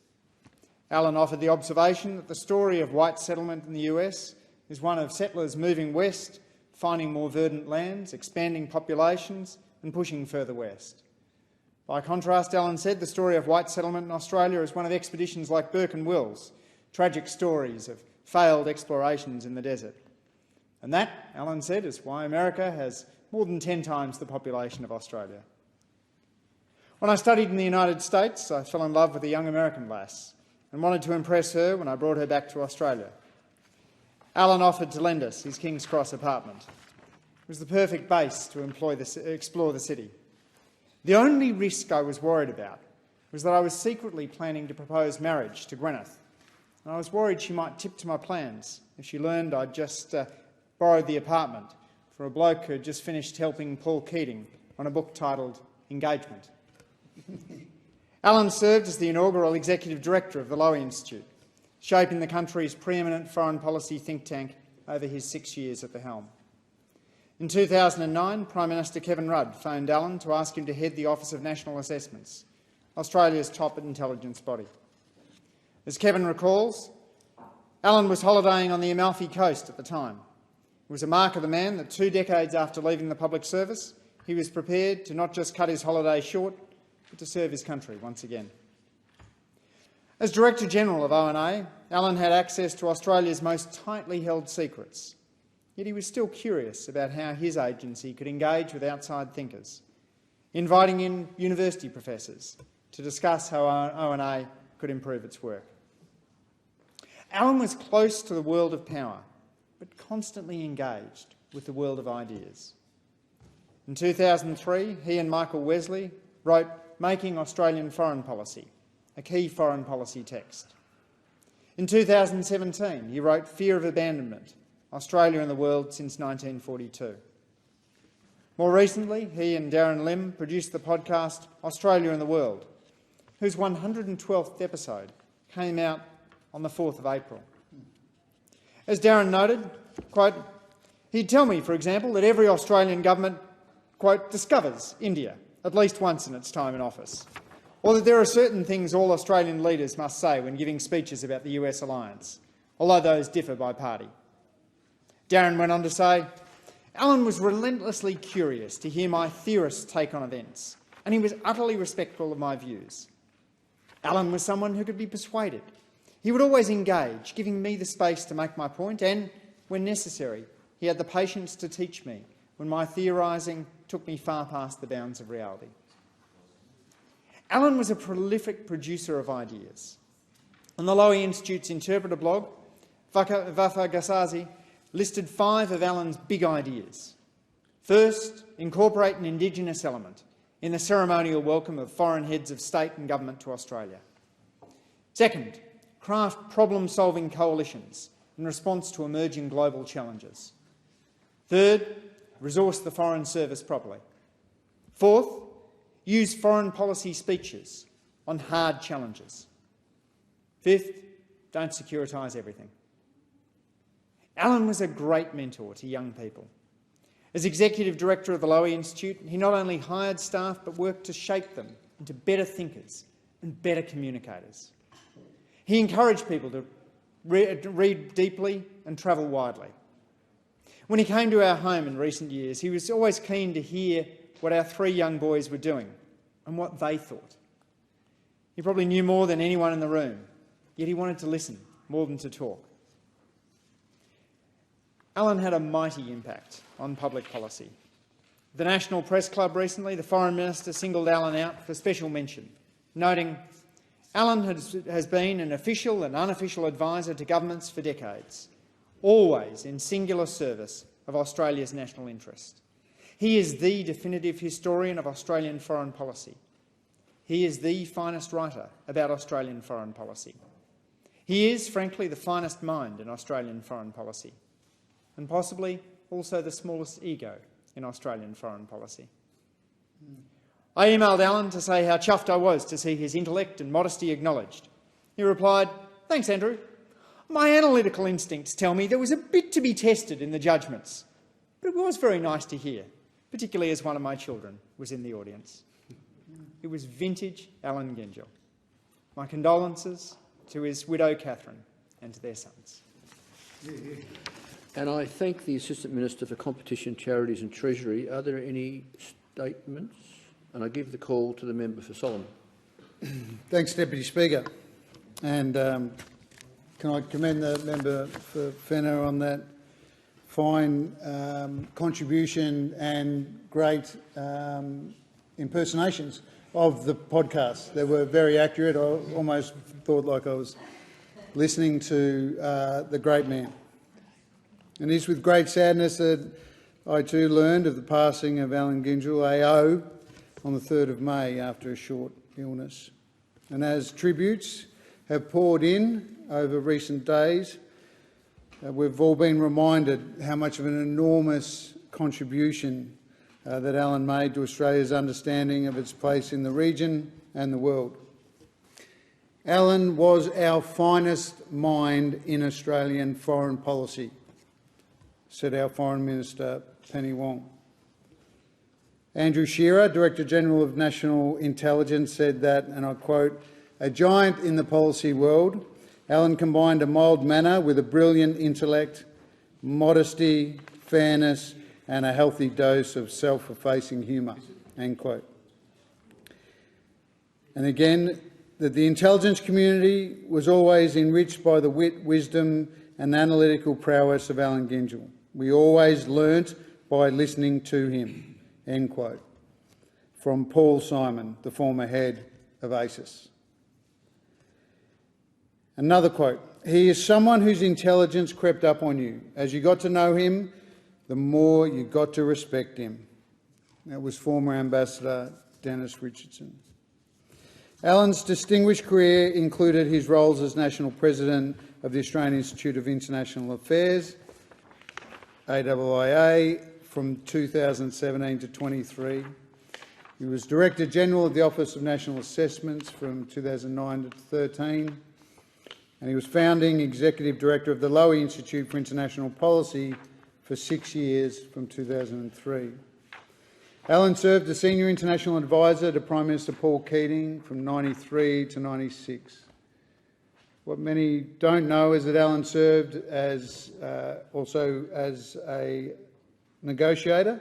Alan offered the observation that the story of white settlement in the US is one of settlers moving west, finding more verdant lands, expanding populations and pushing further west. By contrast, Alan said, the story of white settlement in Australia is one of expeditions like Burke and Wills, tragic stories of failed explorations in the desert. And that, Alan said, is why America has more than 10 times the population of Australia. When I studied in the United States, I fell in love with a young American lass and wanted to impress her when I brought her back to Australia. Alan offered to lend us his King's Cross apartment. It was the perfect base to explore the city. The only risk I was worried about was that I was secretly planning to propose marriage to Gwyneth, and I was worried she might tip to my plans if she learned I'd just borrowed the apartment for a bloke who had just finished helping Paul Keating on a book titled Engagement. Alan served as the inaugural Executive Director of the Lowy Institute, shaping the country's preeminent foreign policy think tank over his 6 years at the helm. In 2009, Prime Minister Kevin Rudd phoned Alan to ask him to head the Office of National Assessments, Australia's top intelligence body. As Kevin recalls, Alan was holidaying on the Amalfi Coast at the time. It was a mark of the man that 2 decades after leaving the public service, he was prepared to not just cut his holiday short, but to serve his country once again. As Director-General of ONA, Alan had access to Australia's most tightly held secrets, yet he was still curious about how his agency could engage with outside thinkers, inviting in university professors to discuss how ONA could improve its work. Alan was close to the world of power, but constantly engaged with the world of ideas. In 2003, he and Michael Wesley wrote Making Australian Foreign Policy, a key foreign policy text. In 2017, he wrote Fear of Abandonment, Australia and the World since 1942. More recently, he and Darren Lim produced the podcast Australia in the World, whose 112th episode came out on the 4th of April. As Darren noted, quote, he'd tell me, for example, that every Australian government, quote, discovers India at least once in its time in office, or that there are certain things all Australian leaders must say when giving speeches about the US alliance, although those differ by party. Darren went on to say, Alan was relentlessly curious to hear my theorist's take on events, and he was utterly respectful of my views. Alan was someone who could be persuaded. He would always engage, giving me the space to make my point, and, when necessary, he had the patience to teach me when my theorising took me far past the bounds of reality. Alan was a prolific producer of ideas. On the Lowy Institute's interpreter blog, Vafa Gassazi listed 5 of Alan's big ideas. First, incorporate an Indigenous element in the ceremonial welcome of foreign heads of state and government to Australia. Second, craft problem-solving coalitions in response to emerging global challenges. Third, resource the Foreign Service properly. Fourth, use foreign policy speeches on hard challenges. Fifth, don't securitise everything. Alan was a great mentor to young people. As Executive Director of the Lowy Institute, he not only hired staff but worked to shape them into better thinkers and better communicators. He encouraged people to read deeply and travel widely. When he came to our home in recent years, he was always keen to hear what our 3 young boys were doing and what they thought. He probably knew more than anyone in the room, yet he wanted to listen more than to talk. Alan had a mighty impact on public policy. The National Press Club recently, the Foreign Minister singled Alan out for special mention, noting, Alan has been an official and unofficial advisor to governments for decades, always in singular service of Australia's national interest. He is the definitive historian of Australian foreign policy. He is the finest writer about Australian foreign policy. He is, frankly, the finest mind in Australian foreign policy, and possibly also the smallest ego in Australian foreign policy. I emailed Alan to say how chuffed I was to see his intellect and modesty acknowledged. He replied, thanks, Andrew. My analytical instincts tell me there was a bit to be tested in the judgments, but it was very nice to hear, particularly as one of my children was in the audience. It was vintage Alan Gyngell. My condolences to his widow, Catherine, and to their sons. And I thank the Assistant Minister for Competition, Charities and Treasury. Are there any statements? And I give the call to the member for Solomon. Thanks, Deputy Speaker. And can I commend the member for Fenner on that fine contribution and great impersonations of the podcast. They were very accurate. I almost thought like I was listening to the great man. And it is with great sadness that I too learned of the passing of Alan Gyngell AO on the 3rd of May after a short illness. And as tributes have poured in over recent days, we've all been reminded how much of an enormous contribution that Alan made to Australia's understanding of its place in the region and the world. Alan was our finest mind in Australian foreign policy, said our Foreign Minister, Penny Wong. Andrew Shearer, Director-General of National Intelligence, said that, and I quote, a giant in the policy world, Alan combined a mild manner with a brilliant intellect, modesty, fairness and a healthy dose of self-effacing humour, end quote. And again, that the intelligence community was always enriched by the wit, wisdom and analytical prowess of Alan Gyngell. We always learnt by listening to him, end quote. From Paul Simon, the former head of ASIS. Another quote, he is someone whose intelligence crept up on you. As you got to know him, the more you got to respect him. That was former Ambassador Dennis Richardson. Alan's distinguished career included his roles as National President of the Australian Institute of International Affairs, AIIA, from 2017 to 23. He was Director General of the Office of National Assessments from 2009 to 13, and he was founding Executive Director of the Lowy Institute for International Policy for 6 years from 2003. Alan served as Senior International Advisor to Prime Minister Paul Keating from 93 to 96. What many don't know is that Alan served as also as a negotiator,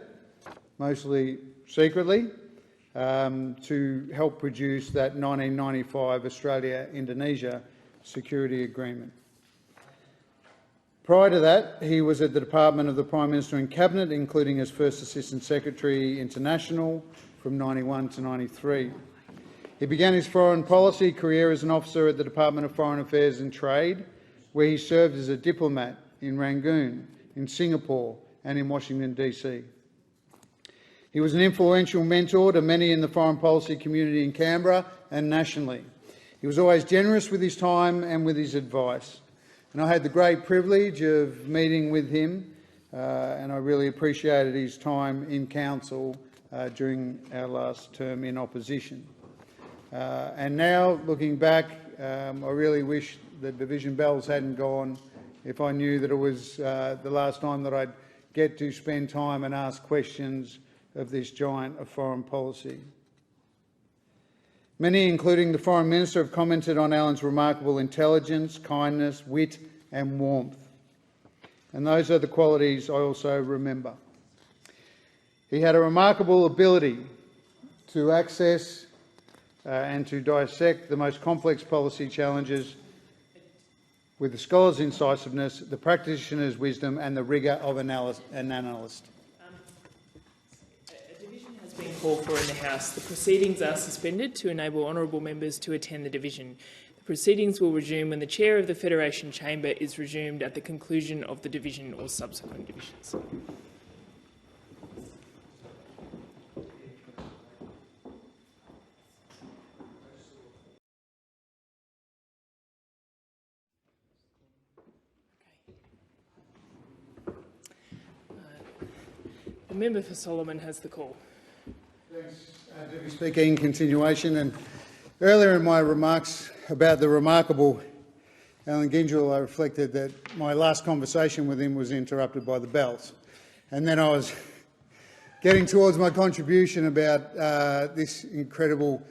mostly secretly, to help produce that 1995 Australia-Indonesia security agreement. Prior to that, he was at the Department of the Prime Minister and Cabinet, including as First Assistant Secretary International from 91 to 93. He began his foreign policy career as an officer at the Department of Foreign Affairs and Trade, where he served as a diplomat in Rangoon, in Singapore and in Washington, DC. He was an influential mentor to many in the foreign policy community in Canberra and nationally. He was always generous with his time and with his advice. And I had the great privilege of meeting with him, and I really appreciated his time in council during our last term in opposition. And now, looking back, I really wish the division bells hadn't gone if I knew that it was the last time that I'd get to spend time and ask questions of this giant of foreign policy. Many, including the Foreign Minister, have commented on Alan's remarkable intelligence, kindness, wit and warmth. And those are the qualities I also remember. He had a remarkable ability to access and to dissect the most complex policy challenges with the scholar's incisiveness, the practitioner's wisdom and the rigour of an analyst. A division has been called for in the House. The proceedings are suspended to enable honourable members to attend the division. The proceedings will resume when the Chair of the Federation Chamber is resumed at the conclusion of the division or subsequent divisions. The member for Solomon has the call. Thanks, Deputy Speaker. In continuation, and earlier in my remarks about the remarkable Alan Gyngell, I reflected that my last conversation with him was interrupted by the bells. And then I was getting towards my contribution about this incredible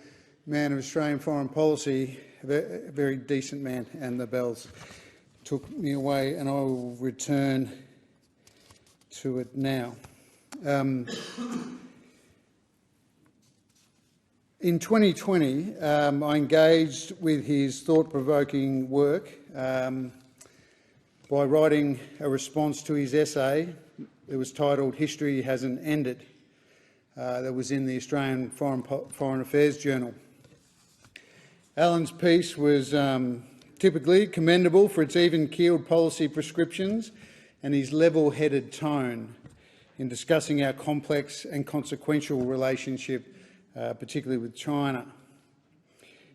man of Australian foreign policy, a very decent man, and the bells took me away, and I will return to it now. In 2020, I engaged with his thought-provoking work by writing a response to his essay that was titled "History Hasn't Ended," that was in the Australian Foreign Affairs Journal. Alan's piece was typically commendable for its even-keeled policy prescriptions and his level-headed tone in discussing our complex and consequential relationship, particularly with China.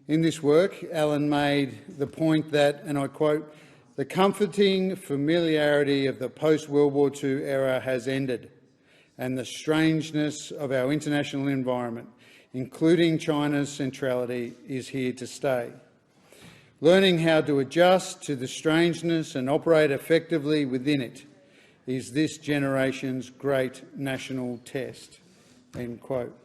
In this work, Alan made the point that, and I quote, "The comforting familiarity of the post-World War II era has ended, and the strangeness of our international environment, including China's centrality, is here to stay. Learning how to adjust to the strangeness and operate effectively within it is this generation's great national test." End quote.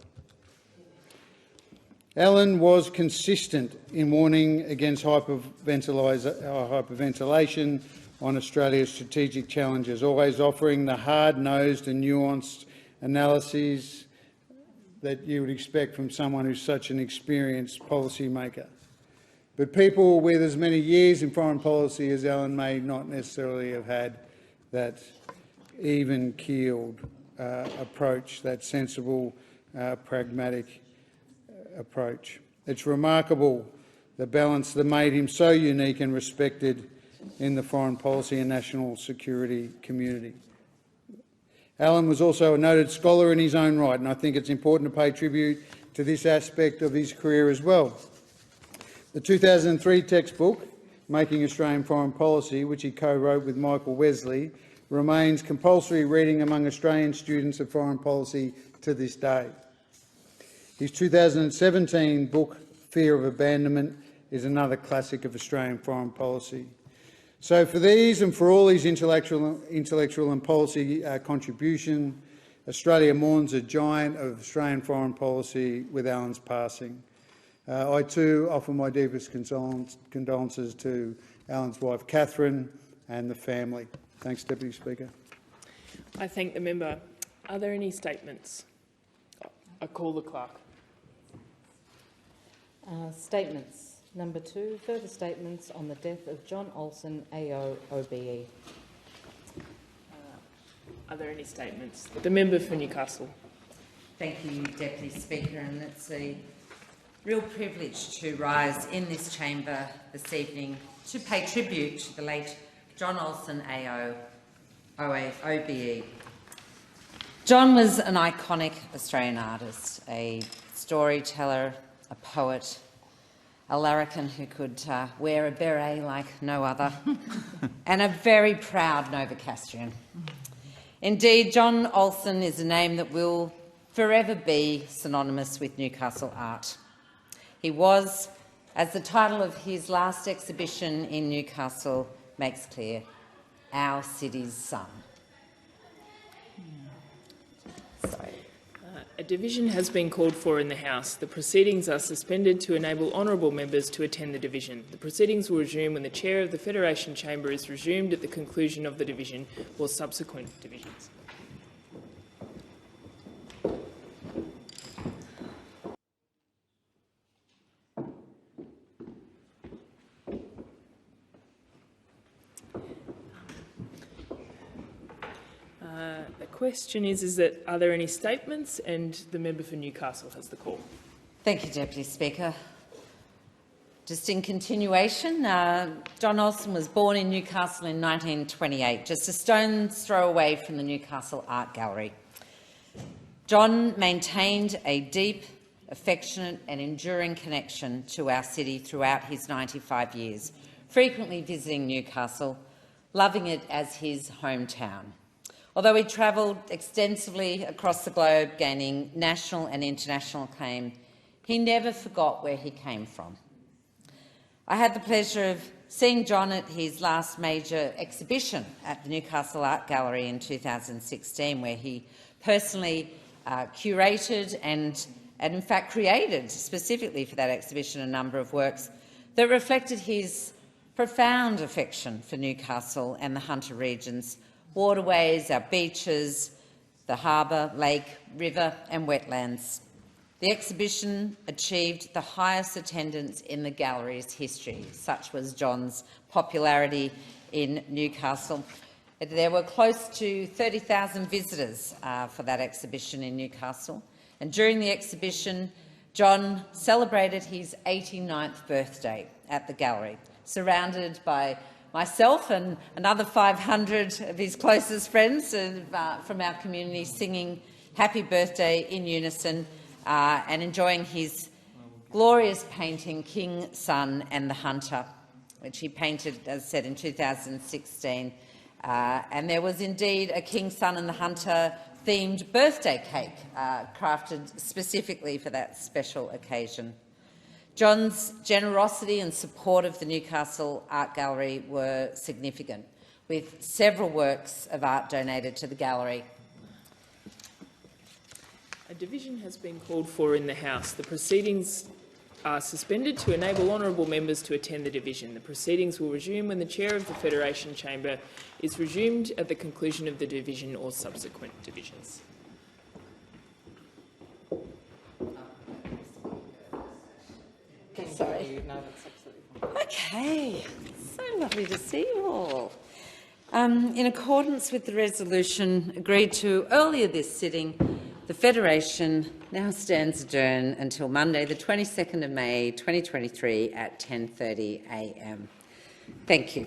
Alan was consistent in warning against hyperventilation on Australia's strategic challenges, always offering the hard-nosed and nuanced analyses that you would expect from someone who's such an experienced policymaker. But people with as many years in foreign policy as Alan may not necessarily have had that even-keeled approach, that sensible, pragmatic approach. It's remarkable the balance that made him so unique and respected in the foreign policy and national security community. Alan was also a noted scholar in his own right, and I think it's important to pay tribute to this aspect of his career as well. The 2003 textbook, Making Australian Foreign Policy, which he co-wrote with Michael Wesley, remains compulsory reading among Australian students of foreign policy to this day. His 2017 book, Fear of Abandonment, is another classic of Australian foreign policy. So for these and for all his intellectual and policy contribution, Australia mourns a giant of Australian foreign policy with Alan's passing. I too offer my deepest condolences to Alan's wife Catherine and the family. Thanks, Deputy Speaker. I thank the member. Are there any statements? I call the clerk. Statements. Number 2, further statements on the death of John Olsen, AO, OBE. Are there any statements? The member for Newcastle. Thank you, Deputy Speaker, and it's a real privilege to rise in this chamber this evening to pay tribute to the late John Olsen, AO, OBE. John was an iconic Australian artist, a storyteller, a poet, a larrikin who could wear a beret like no other, and a very proud Novocastrian. Indeed, John Olsen is a name that will forever be synonymous with Newcastle art. He was, as the title of his last exhibition in Newcastle makes clear, our city's son. A division has been called for in the House. The proceedings are suspended to enable honourable members to attend the division. The proceedings will resume when the Chair of the Federation Chamber is resumed at the conclusion of the division or subsequent divisions. The question is that are there any statements? And the member for Newcastle has the call. Thank you, Deputy Speaker. Just in continuation, John Olsen was born in Newcastle in 1928, just a stone's throw away from the Newcastle Art Gallery. John maintained a deep, affectionate and enduring connection to our city throughout his 95 years, frequently visiting Newcastle, loving it as his hometown. Although he travelled extensively across the globe, gaining national and international acclaim, he never forgot where he came from. I had the pleasure of seeing John at his last major exhibition at the Newcastle Art Gallery in 2016, where he personally curated and in fact created specifically for that exhibition a number of works that reflected his profound affection for Newcastle and the Hunter regions, waterways, our beaches, the harbour, lake, river and wetlands. The exhibition achieved the highest attendance in the gallery's history. Such was John's popularity in Newcastle. There were close to 30,000 visitors for that exhibition in Newcastle. And during the exhibition, John celebrated his 89th birthday at the gallery, surrounded by myself and another 500 of his closest friends from our community singing happy birthday in unison and enjoying his glorious painting, King, Sun and the Hunter, which he painted, as I said, in 2016. And there was indeed a King, Sun and the Hunter themed birthday cake crafted specifically for that special occasion. John's generosity and support of the Newcastle Art Gallery were significant, with several works of art donated to the gallery. A division has been called for in the House. The proceedings are suspended to enable honourable members to attend the division. The proceedings will resume when the Chair of the Federation Chamber is resumed at the conclusion of the division or subsequent divisions. Sorry. No, that's absolutely fine. Okay. So lovely to see you all. In accordance with the resolution agreed to earlier this sitting, the Federation now stands adjourned until Monday, the 22nd of May 2023 at 10:30 a.m. Thank you.